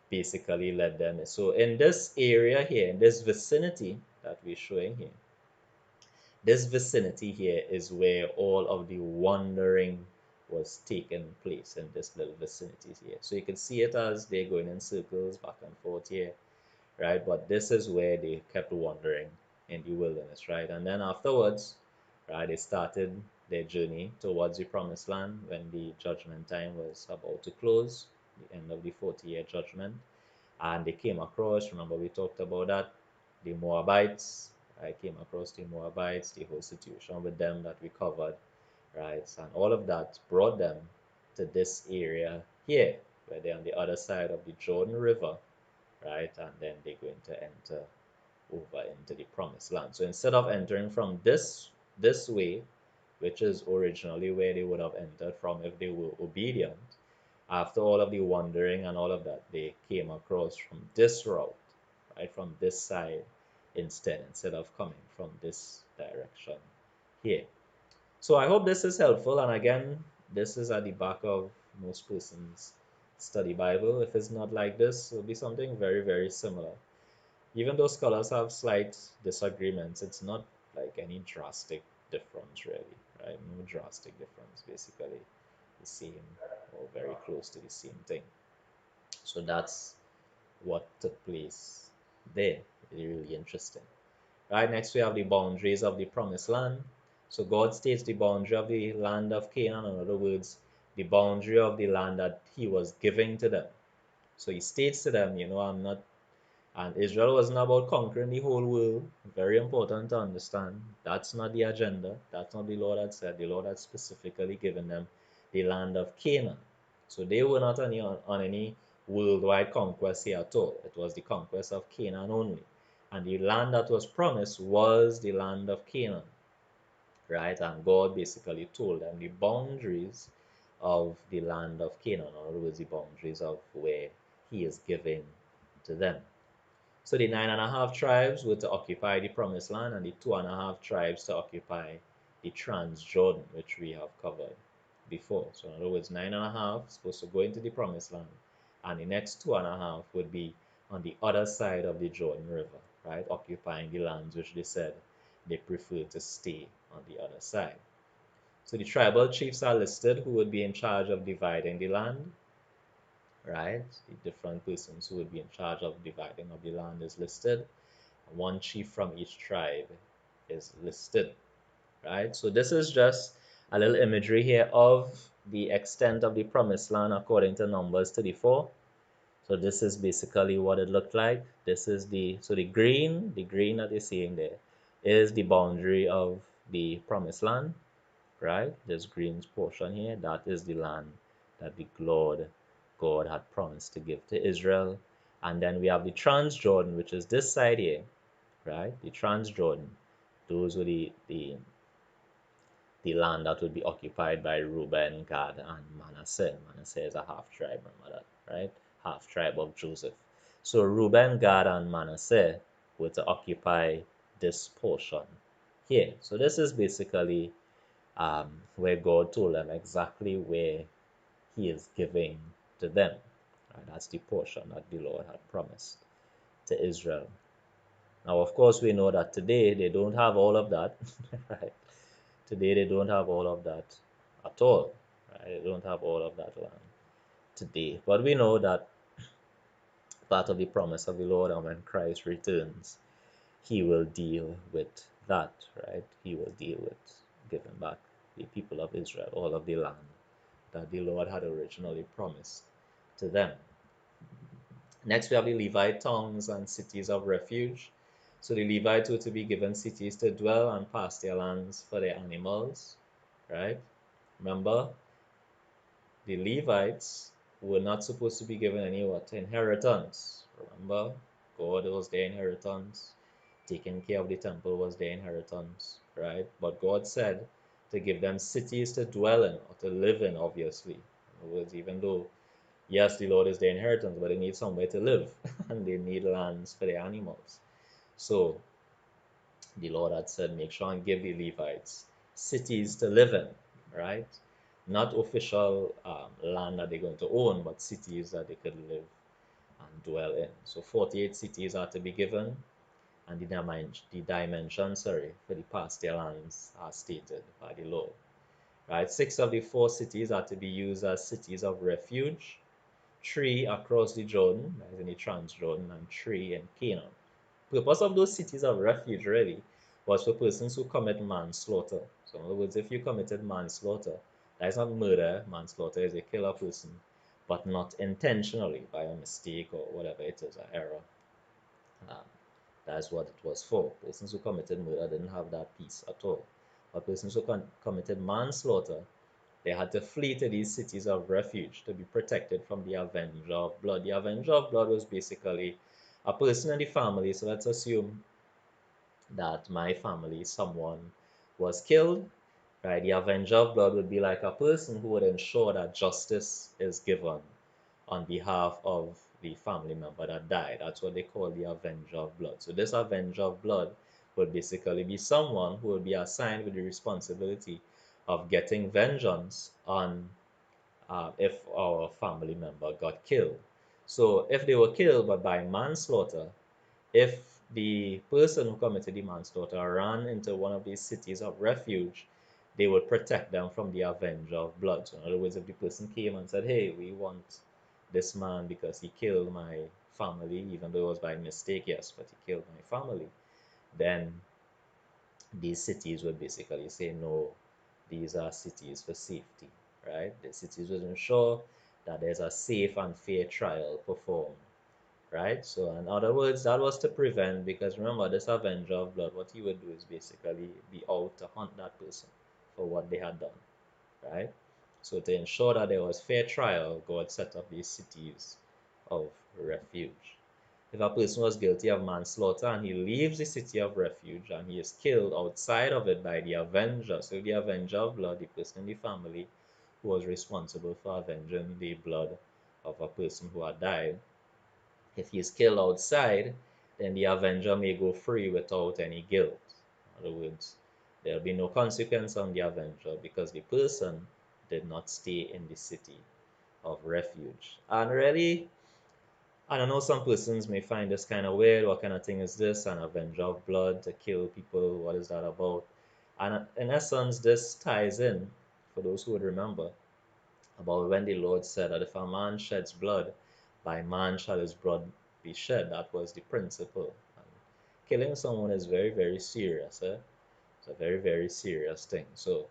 basically led them. So in this area here, in this vicinity that we're showing here, this vicinity here is where all of the wandering was taking place in this little vicinity here. So you can see it as they're going in circles back and forth here, right? But this is where they kept wandering in the wilderness, right? And then afterwards, right, they started their journey towards the promised land when the judgment time was about to close, the end of the 40-year judgment. And they came across, remember we talked about that, the Moabites. I came across the Moabites, the whole situation with them that we covered, right? And all of that brought them to this area here, where they're on the other side of the Jordan River, right? And then they're going to enter over into the promised land. So instead of entering from this way, which is originally where they would have entered from if they were obedient, after all of the wandering and all of that, they came across from this route, right, from this side instead of coming from this direction here. So I hope this is helpful. And again, this is at the back of most persons' study Bible. If it's not like this, it'll be something very, very similar. Even though scholars have slight disagreements, it's not like any drastic difference really, right? No drastic difference, basically the same or very close to the same thing. So that's what took place there. Really interesting. Right, next we have the boundaries of the promised land. So God states the boundary of the land of Canaan, in other words, the boundary of the land that he was giving to them. So he states to them, I'm not, and Israel wasn't about conquering the whole world. Very important to understand. That's not the agenda. That's not the Lord had said. The Lord had specifically given them the land of Canaan. So they were not on any worldwide conquest here at all. It was the conquest of Canaan only. And the land that was promised was the land of Canaan, right? And God basically told them the boundaries of the land of Canaan, in other words, the boundaries of where he is giving to them. So the 9.5 tribes were to occupy the promised land, and the 2.5 tribes to occupy the Transjordan, which we have covered before. So in other words, 9.5 supposed to go into the promised land, and the next 2.5 would be on the other side of the Jordan River, right? Occupying the lands which they said they prefer to stay on the other side. So the tribal chiefs are listed who would be in charge of dividing the land, right? The different persons who would be in charge of dividing of the land is listed. One chief from each tribe is listed, right? So this is just a little imagery here of the extent of the promised land according to Numbers 34. So this is basically what it looked like. This is the green that you're seeing there is the boundary of the promised land, right? This green portion here, that is the land that the God had promised to give to Israel. And then we have the Transjordan, which is this side here, right? The Transjordan. Those were the land that would be occupied by Reuben, Gad, and Manasseh. Manasseh is a half tribe, remember that, right? Half tribe of Joseph. So Reuben, Gad, and Manasseh were to occupy this portion here. So this is basically where God told them exactly where he is giving to them. Right? That's the portion that the Lord had promised to Israel. Now, of course, we know that today they don't have all of that. Right? Today they don't have all of that at all. Right? They don't have all of that land today. But we know that part of the promise of the Lord, and when Christ returns, he will deal with that, right? He will deal with giving back the people of Israel all of the land that the Lord had originally promised to them. Next, we have the Levite towns and cities of refuge. So the Levites were to be given cities to dwell and pasture lands for their animals, right? Remember, the Levites were not supposed to be given any what? Inheritance. Remember, God was their inheritance. Taking care of the temple was their inheritance, right? But God said to give them cities to dwell in or to live in, obviously. In other words, even though, yes, the Lord is their inheritance, but they need somewhere to live and they need lands for their animals. So the Lord had said, make sure and give the Levites cities to live in, right? Not official land that they're going to own, but cities that they could live and dwell in. So 48 cities are to be given, and the dimensions, for the pasture lands are stated by the Lord. Right? 6 of the 4 cities are to be used as cities of refuge, 3 across the Jordan, that is in the Transjordan, and 3 in Canaan. The purpose of those cities of refuge really was for persons who commit manslaughter. So in other words, if you committed manslaughter, that is not murder. Manslaughter is a kill a person, but not intentionally by a mistake or whatever it is, an error. Um, that's what it was for. Persons who committed murder didn't have that peace at all. But persons who committed manslaughter, they had to flee to these cities of refuge to be protected from the avenger of blood. The avenger of blood was basically a person in the family. So let's assume that my family, someone was killed, right? The avenger of blood would be like a person who would ensure that justice is given on behalf of the family member that died. That's what they call the avenger of blood. So this avenger of blood would basically be someone who would be assigned with the responsibility of getting vengeance on if our family member got killed. So if they were killed but by manslaughter, if the person who committed the manslaughter ran into one of these cities of refuge, they would protect them from the avenger of blood. So in other words, if the person came and said, hey, we want this man because he killed my family, even though it was by mistake, yes, but he killed my family, then these cities would basically say, no, these are cities for safety, right? The cities would ensure that there's a safe and fair trial performed, right? So in other words, that was to prevent, because remember, this avenger of blood, what he would do is basically be out to hunt that person for what they had done, right? So to ensure that there was fair trial, God set up these cities of refuge. If a person was guilty of manslaughter and he leaves the city of refuge and he is killed outside of it by the avenger, so the avenger of blood, the person in the family who was responsible for avenging the blood of a person who had died, if he is killed outside, then the avenger may go free without any guilt. In other words, there'll be no consequence on the avenger because the person did not stay in the city of refuge. And really, I don't know, some persons may find this kind of weird. What kind of thing is this? An avenger of blood to kill people? What is that about? And in essence, this ties in, for those who would remember, about when the Lord said that if a man sheds blood, by man shall his blood be shed. That was the principle. And killing someone is very, very serious. It's a very, very serious thing. So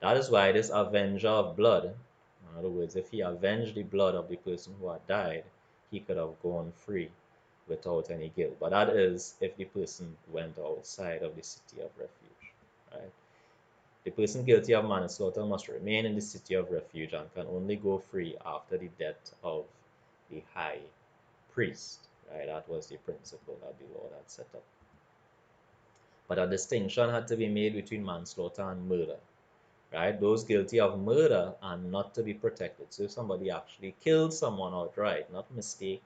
that is why this avenger of blood, in other words, if he avenged the blood of the person who had died, he could have gone free without any guilt. But that is if the person went outside of the city of refuge, right? The person guilty of manslaughter must remain in the city of refuge and can only go free after the death of the high priest. Right? That was the principle that the Lord had set up. But a distinction had to be made between manslaughter and murder. Right? Those guilty of murder are not to be protected. So if somebody actually killed someone outright, not mistake,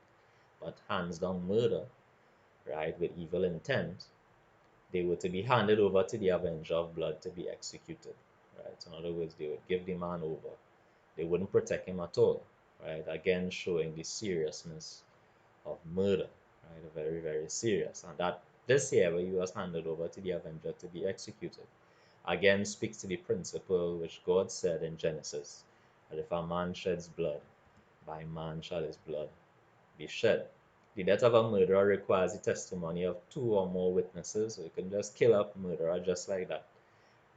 but hands down murder, right, with evil intent, they were to be handed over to the avenger of blood to be executed. Right? So in other words, they would give the man over. They wouldn't protect him at all. Right? Again, showing the seriousness of murder. Right? Very, very serious. And that this year, where he was handed over to the avenger to be executed, again speaks to the principle which God said in Genesis, that if a man sheds blood, by man shall his blood be shed. The death of a murderer requires the testimony of two or more witnesses, so you can just kill a murderer just like that,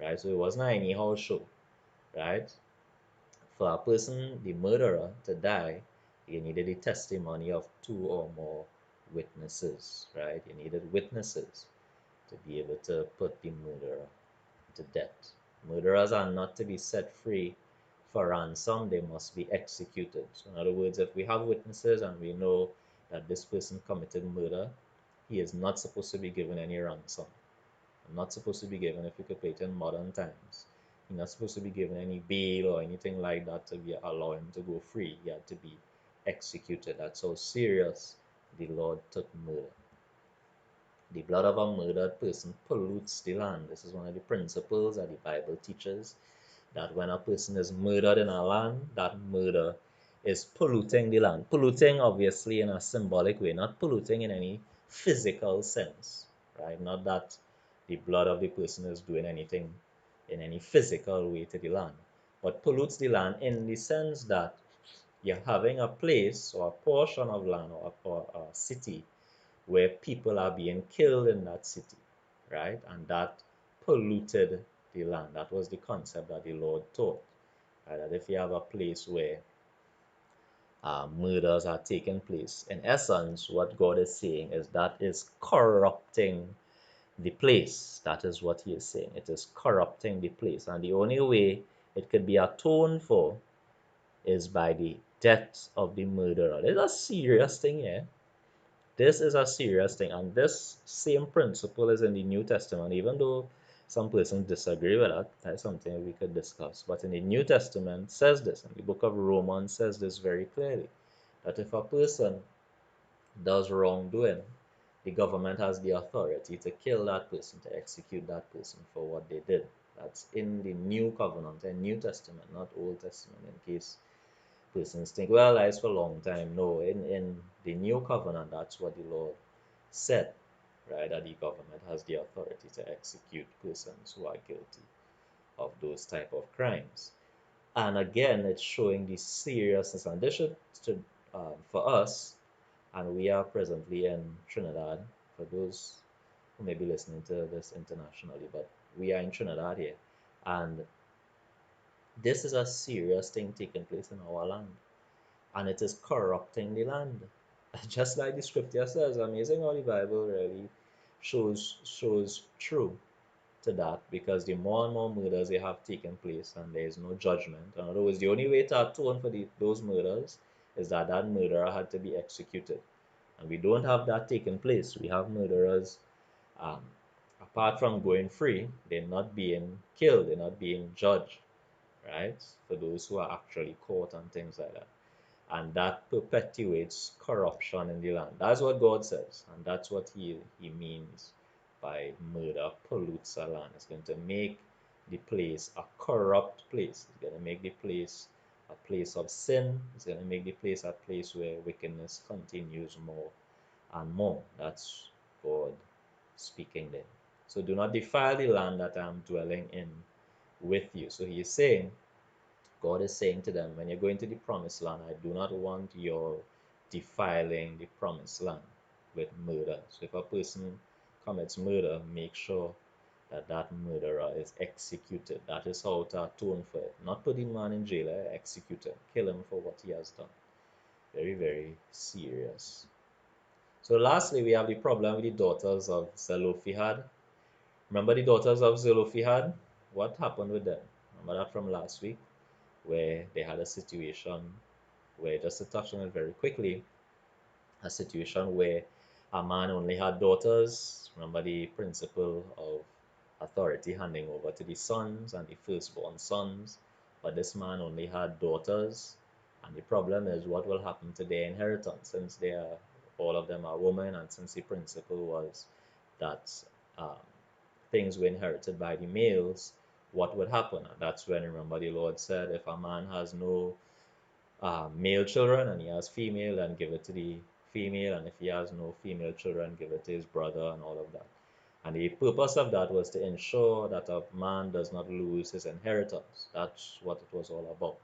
right? So it wasn't an anyhow show, right? For a person, the murderer, to die, you needed the testimony of two or more witnesses, right? You needed witnesses to be able to put the murderer to death. Murderers are not to be set free for ransom, they must be executed. So, in other words, if we have witnesses and we know that this person committed murder, he is not supposed to be given any ransom. Not supposed to be given, if you could put it in modern times. He's not supposed to be given any bail or anything like that to be allow him to go free. He had to be executed. That's how serious the Lord took murder. The blood of a murdered person pollutes the land. This is one of the principles that the Bible teaches, that when a person is murdered in a land, that murder is polluting the land. Polluting, obviously, in a symbolic way, not polluting in any physical sense, right? Not that the blood of the person is doing anything in any physical way to the land, but pollutes the land in the sense that you're having a place or a portion of land or a city where people are being killed in that city, right? And that polluted the land. That was the concept that the Lord taught, right? That if you have a place where murders are taking place, in essence, what God is saying is that is corrupting the place. That is what He is saying. It is corrupting the place. And the only way it could be atoned for is by the death of the murderer. It's a serious thing here. this is a serious thing, and this same principle is in the New Testament, even though some persons disagree with that. That's something we could discuss. But in the New Testament says this, and the book of Romans says this very clearly, that if a person does wrongdoing, the government has the authority to kill that person, to execute that person for what they did. That's in the New Covenant and New Testament, not Old Testament, in case persons think, well, that's for a long time. No, in the New Covenant, that's what the Lord said, right? That the government has the authority to execute persons who are guilty of those type of crimes. And again, it's showing the seriousness, and this should for us, and we are presently in Trinidad, for those who may be listening to this internationally, but we are in Trinidad here, and this is a serious thing taking place in our land, and it is corrupting the land. Just like the scripture says, amazing how the Bible really shows true to that, because the more and more murders they have taken place and there is no judgment. In other words, the only way to atone for those murders is that that murderer had to be executed. And we don't have that taking place. We have murderers, um, apart from going free, they're not being killed, they're not being judged, right? For those who are actually caught and things like that. And that perpetuates corruption in the land. That's what God says, and that's what he means by murder pollutes a land. It's going to make the place a corrupt place. It's going to make the place a place of sin. It's going to make the place a place where wickedness continues more and more. That's God speaking there. So do not defile the land that I'm dwelling in with you. So he is saying, God is saying to them, when you're going to the promised land, I do not want your defiling the promised land with murder. So if a person commits murder, make sure that that murderer is executed. That is how to atone for it. Not put the man in jail, execute him, kill him for what he has done. Very, very serious. So lastly, we have the problem with the daughters of Zelophehad. Remember the daughters of Zelophehad? What happened with them? Remember that from last week, where they had a situation where, just to touch on it very quickly, a situation where a man only had daughters. Remember the principle of authority handing over to the sons and the firstborn sons, but this man only had daughters. And the problem is, what will happen to their inheritance, since they are, all of them are women, and since the principle was that um, things were inherited by the males, what would happen? And that's when, remember, the Lord said, if a man has no male children and he has female, then give it to the female, and if he has no female children, give it to his brother, and all of that. And the purpose of that was to ensure that a man does not lose his inheritance. That's what it was all about,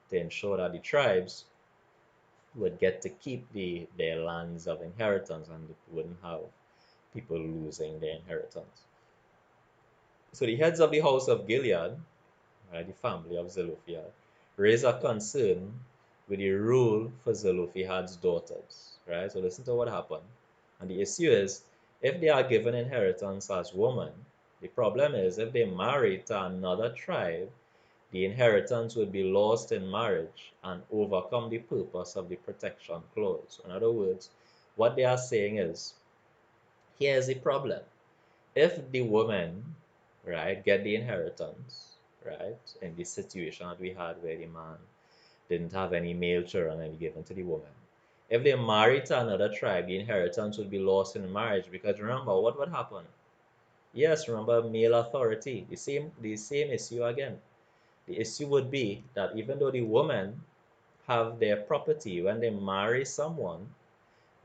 to ensure that the tribes would get to keep their lands of inheritance, and it wouldn't have people losing their inheritance. So the heads of the house of Gilead, right, the family of Zelophehad, raise a concern with the rule for Zelophehad's daughters, right? So listen to what happened. And the issue is, if they are given inheritance as women, the problem is, if they marry to another tribe, the inheritance would be lost in marriage and overcome the purpose of the protection clause. In other words, what they are saying is, here's the problem. If the woman, right, get the inheritance, right, in this situation that we had where the man didn't have any male children and given to the woman, if they marry to another tribe, the inheritance would be lost in marriage, because remember what would happen? Yes, remember male authority, the same issue again. The issue would be that even though the woman have their property, when they marry someone,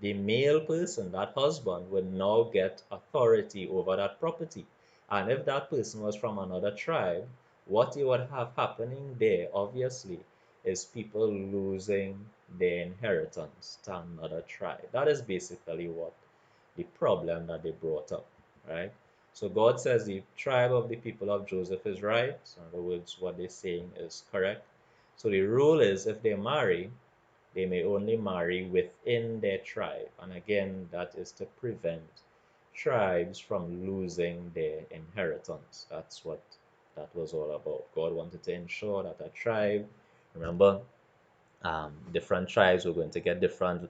the male person, that husband, would now get authority over that property. And if that person was from another tribe, what you would have happening there, obviously, is people losing their inheritance to another tribe. That is basically what the problem that they brought up, right? So God says the tribe of the people of Joseph is right. In other words, what they're saying is correct. So the rule is, if they marry, they may only marry within their tribe. And again, that is to prevent tribes from losing their inheritance. That's what that was all about. God wanted to ensure that a tribe, remember, different tribes were going to get different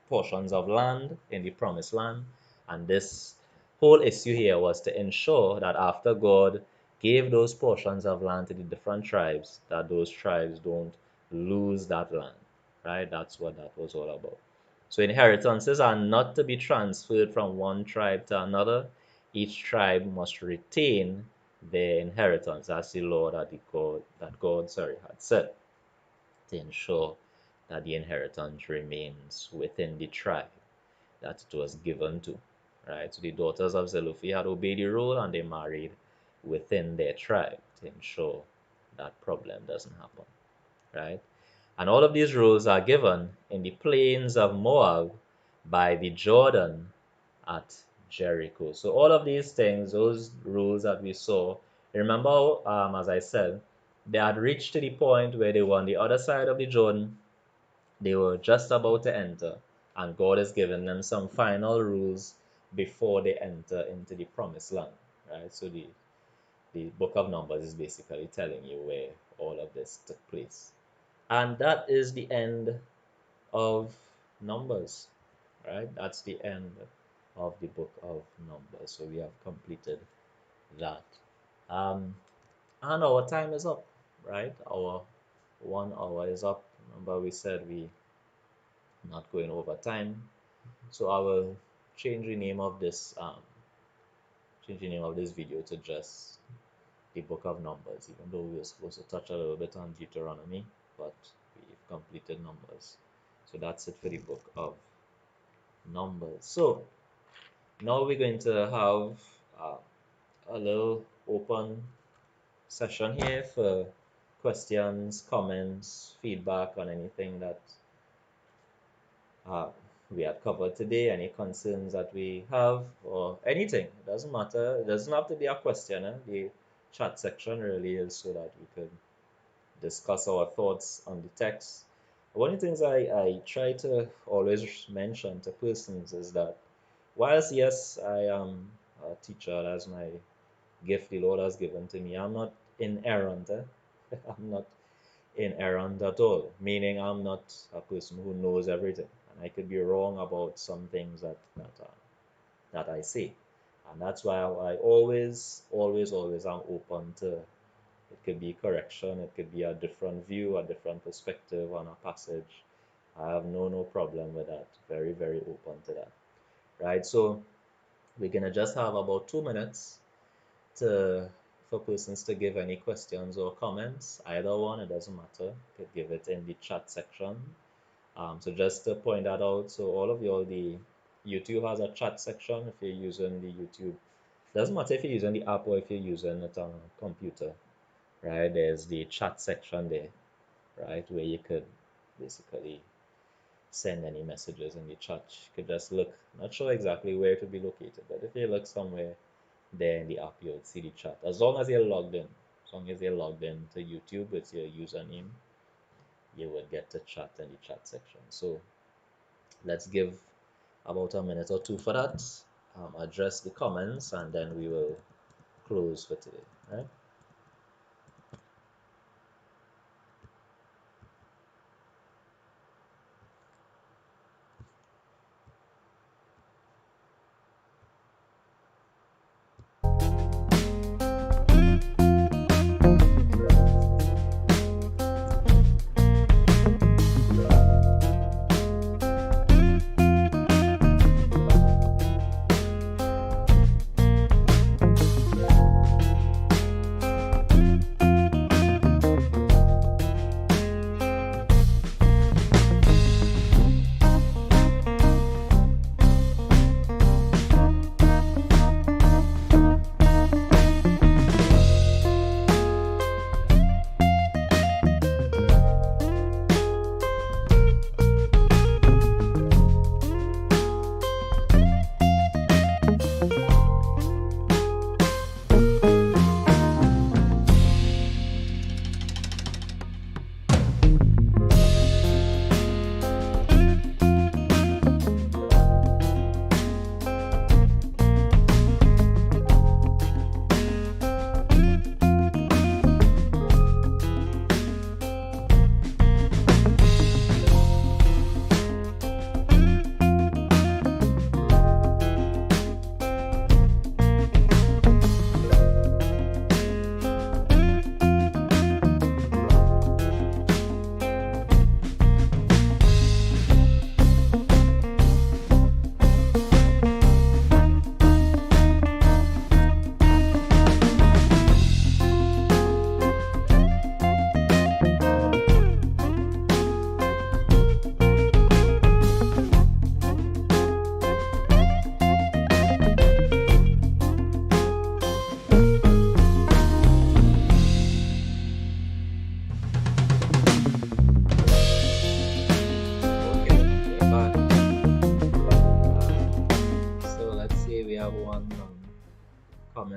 portions of land in the promised land. And this whole issue here was to ensure that after God gave those portions of land to the different tribes, that those tribes don't lose that land, right? That's what that was all about. So inheritances are not to be transferred from one tribe to another. Each tribe must retain their inheritance. That's the law that God had set to ensure that the inheritance remains within the tribe that it was given to. Right? So the daughters of Zelophehad obeyed the rule and they married within their tribe to ensure that problem doesn't happen. Right? And all of these rules are given in the plains of Moab by the Jordan at Jericho. So all of these things, those rules that we saw, remember, as I said, they had reached to the point where they were on the other side of the Jordan. They were just about to enter, and God has given them some final rules before they enter into the promised land. Right? So the book of Numbers is basically telling you where all of this took place. And that is the end of Numbers, right? That's the end of the book of Numbers. So we have completed that. And our time is up, right? Our 1 hour is up. Remember, we said we not going over time. So I will change the name of this video to just the book of Numbers, even though we were supposed to touch a little bit on Deuteronomy, but we've completed Numbers. So that's it for the book of Numbers. So now we're going to have a little open session here for questions, comments, feedback on anything that we have covered today, any concerns that we have, or anything. It doesn't matter. It doesn't have to be a question. The chat section really is so that we could discuss our thoughts on the text. One of the things I try to always mention to persons is that whilst, yes, I am a teacher, that's my gift the Lord has given to me, I'm not inerrant. I'm not inerrant at all, meaning I'm not a person who knows everything. And I could be wrong about some things that I say. And that's why I always am open to, it could be correction, it could be a different view, a different perspective on a passage. I have no problem with that. Very, very open to that. Right? So we're gonna just have about 2 minutes for persons to give any questions or comments. Either one, it doesn't matter. You could give it in the chat section. So just to point that out, so all of y'all, the YouTube has a chat section if you're using the YouTube. Doesn't matter if you're using the app or if you're using it on a computer, right? There's the chat section there, right, where you could basically send any messages in the chat. You could just look, not sure exactly where to be located, but if you look somewhere there in the app, you'll see the chat. As long as you're logged in, to YouTube with your username, you will get to chat in the chat section. So let's give about a minute or two for that, address the comments, and then we will close for today, right?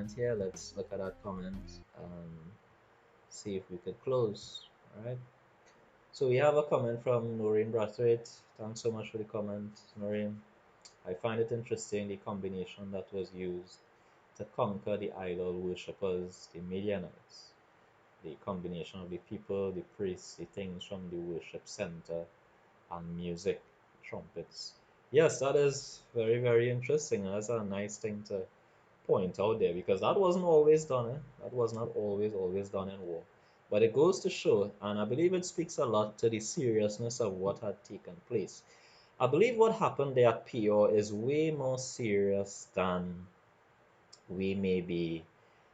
comment here. Let's look at that comment and see if we could close. All right. So we have a comment from Noreen Brathwaite. Thanks so much for the comment, Noreen. I find it interesting the combination that was used to conquer the idol worshippers, the Midianites. The combination of the people, the priests, the things from the worship center, and music, trumpets. Yes, that is very, very interesting. That's a nice thing to point out there because that wasn't always done. That was not always done in war. But it goes to show, and I believe it speaks a lot to the seriousness of what had taken place. I believe what happened there at Peor is way more serious than we may be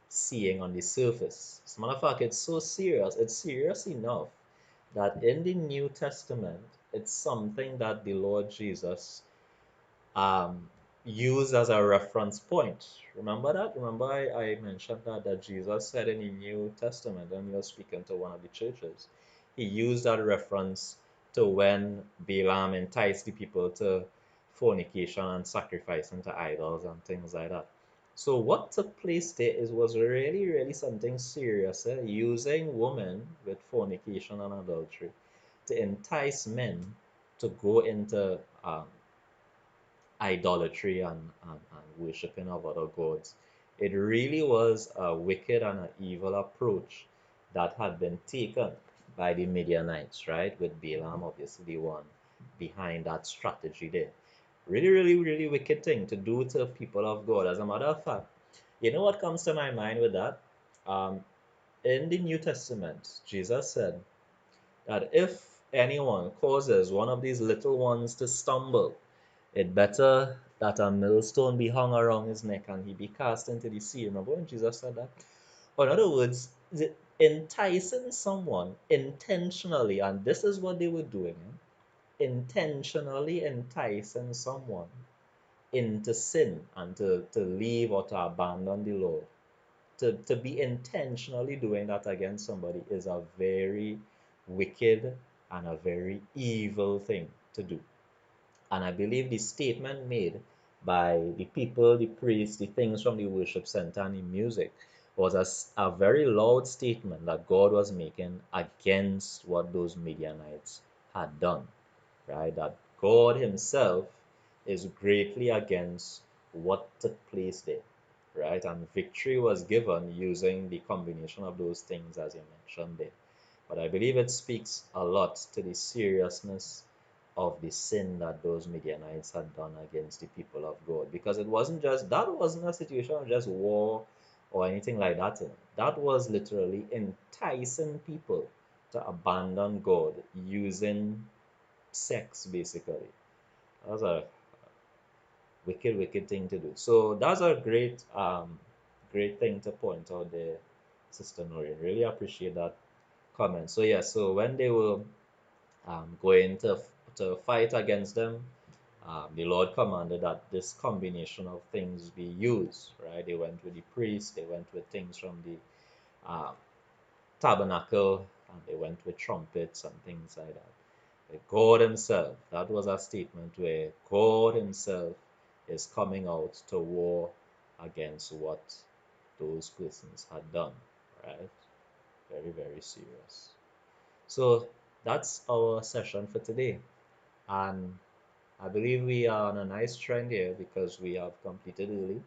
seeing on the surface. As a matter of fact, it's so serious, it's serious enough that in the New Testament, it's something that the Lord Jesus um, used as a reference point. Remember that? Remember I mentioned that Jesus said in the New Testament when he was speaking to one of the churches, he used that reference to when Balaam enticed the people to fornication and sacrificing to idols and things like that. So what took place there is was really, really something serious, using women with fornication and adultery to entice men to go into idolatry and worshiping of other gods. It really was a wicked and an evil approach that had been taken by the Midianites, right? With Balaam, obviously, the one behind that strategy there. Really, really, really wicked thing to do to people of God. As a matter of fact, you know what comes to my mind with that? Um, in the New Testament, Jesus said that if anyone causes one of these little ones to stumble, it better that a millstone be hung around his neck and he be cast into the sea. Remember when Jesus said that? Or in other words, enticing someone intentionally, and this is what they were doing, intentionally enticing someone into sin and to leave or to abandon the Lord. To be intentionally doing that against somebody is a very wicked and a very evil thing to do. And I believe the statement made by the people, the priests, the things from the worship center and the music was a very loud statement that God was making against what those Midianites had done, right? That God Himself is greatly against what took place there, right? And victory was given using the combination of those things as you mentioned there. But I believe it speaks a lot to the seriousness of the sin that those Midianites had done against the people of God. Because it wasn't just, that wasn't a situation of just war or anything like that. That was literally enticing people to abandon God using sex, basically. That's a wicked, wicked thing to do. So that's a great thing to point out there, Sister Nori. Really appreciate that comment. So yeah, so when they were going to fight against them, the Lord commanded that this combination of things be used, right? They went with the priests, they went with things from the uh, tabernacle, and they went with trumpets and things like that. God Himself, that was a statement where God Himself is coming out to war against what those persons had done, right? Very, very serious. So that's our session for today. And I believe we are on a nice trend here because we have completed early.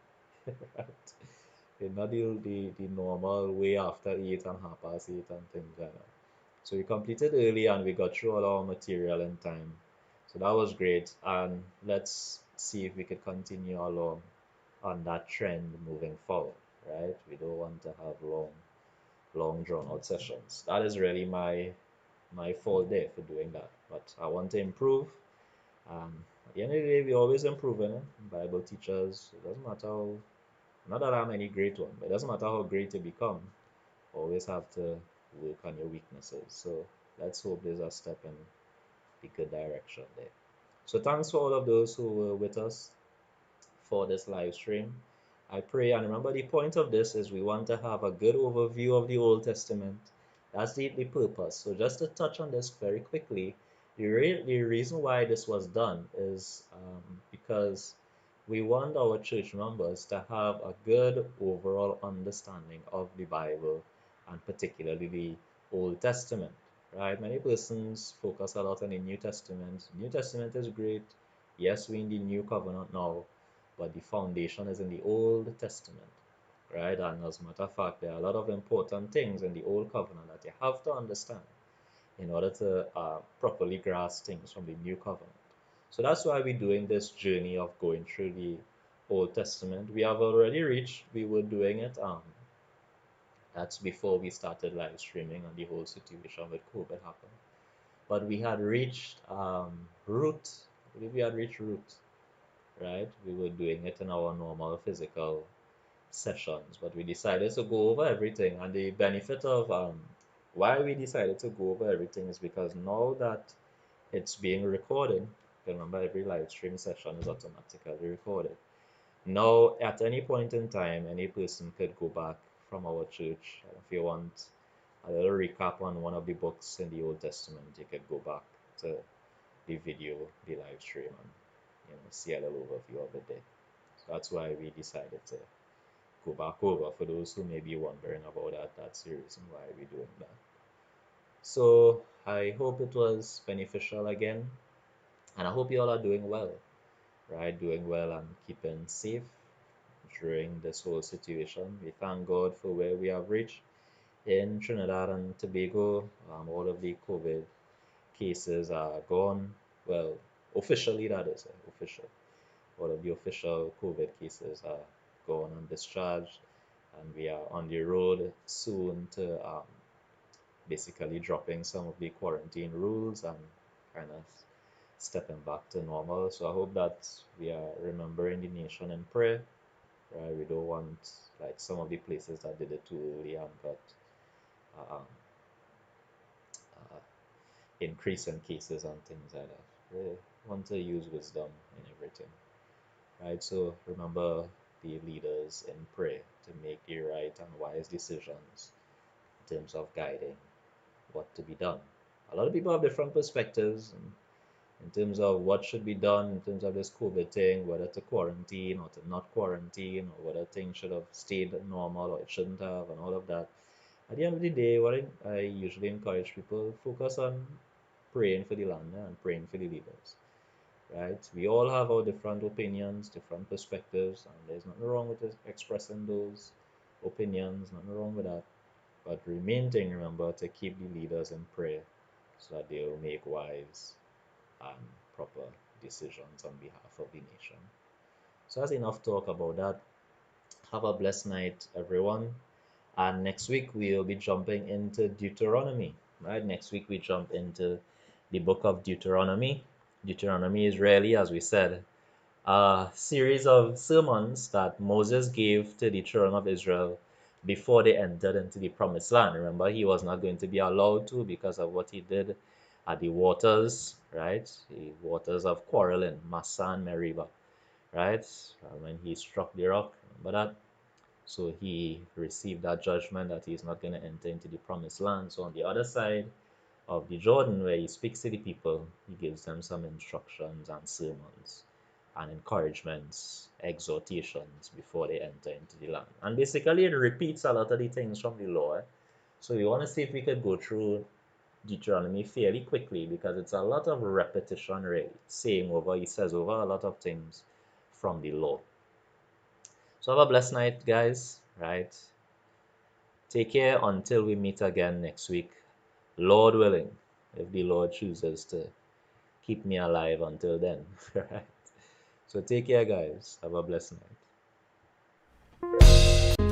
Right? We're not the normal way after 8 and half past 8 and things like that. So we completed early and we got through all our material in time. So that was great. And let's see if we could continue along on that trend moving forward, right? We don't want to have long drawn out sessions. That is really my fault there for doing that. But I want to improve. At the end of the day, we always improving. Bible teachers, it doesn't matter how, not that I'm any great one, but it doesn't matter how great you become, always have to work on your weaknesses. So let's hope there's a step in the good direction there. So thanks for all of those who were with us for this live stream. I pray, and remember the point of this is we want to have a good overview of the Old Testament. That's the purpose. So just to touch on this very quickly, the reason why this was done is because We want our church members to have a good overall understanding of the Bible and particularly the Old Testament, right? Many persons focus a lot on the New Testament. New Testament is great. Yes, we're in the New Covenant now, but the foundation is in the Old Testament, right? And as a matter of fact, there are a lot of important things in the Old Covenant that you have to understand in order to properly grasp things from the New Covenant. So that's why we're doing this journey of going through the Old Testament. We have already reached, we were doing it, that's before we started live streaming and the whole situation with COVID happened. But we had reached Root, I believe we had reached Root, right? We were doing it in our normal physical sessions, but we decided to go over everything. And the benefit of why we decided to go over everything is because now that it's being recorded, remember every live stream session is automatically recorded. Now, at any point in time, any person could go back from our church. If you want a little recap on one of the books in the Old Testament, you could go back to the video, the live stream, and see a little overview of it there. So that's why we decided to go back over. For those who may be wondering about that, that's the reason why we're doing that. So I hope it was beneficial again, and I hope you all are doing well, right? Doing well and keeping safe during this whole situation. We thank God for where we have reached in Trinidad and Tobago. All of the COVID cases are gone. Well, officially, that is official. All of the official COVID cases are gone and discharged, and we are on the road soon to basically dropping some of the quarantine rules and kind of stepping back to normal. So I hope that we are remembering the nation in prayer, right? We don't want like some of the places that did it too early and got uh, um, uh, increase in cases and things like that. We want to use wisdom in everything, right? So remember the leaders in prayer to make the right and wise decisions in terms of guiding what to be done. A lot of people have different perspectives in terms of what should be done in terms of this COVID thing, whether to quarantine or to not quarantine, or whether things should have stayed normal or it shouldn't have, and all of that. At the end of the day, what I usually encourage people focus on praying for the land and praying for the leaders, right? We all have our different opinions, different perspectives, and there's nothing wrong with expressing those opinions, nothing wrong with that. But the main thing, remember, to keep the leaders in prayer so that they will make wise and proper decisions on behalf of the nation. So that's enough talk about that. Have a blessed night, everyone. And next week we'll be jumping into Deuteronomy. Right? Next week we jump into the book of Deuteronomy. Deuteronomy is really, as we said, a series of sermons that Moses gave to the children of Israel before they entered into the promised land. Remember, he was not going to be allowed to because of what he did at the waters, right? The waters of quarreling, Massa and Meribah, right? When he struck the rock, remember that? So he received that judgment that he's not going to enter into the promised land. So on the other side of the Jordan, where he speaks to the people, he gives them some instructions and sermons and encouragements, exhortations before they enter into the land. And basically, it repeats a lot of the things from the law. So we want to see if we could go through Deuteronomy fairly quickly because it's a lot of repetition, really. Saying over, he says over a lot of things from the law. So have a blessed night, guys, right? Take care until we meet again next week. Lord willing, if the Lord chooses to keep me alive until then, right? So take care, guys. Have a blessed night.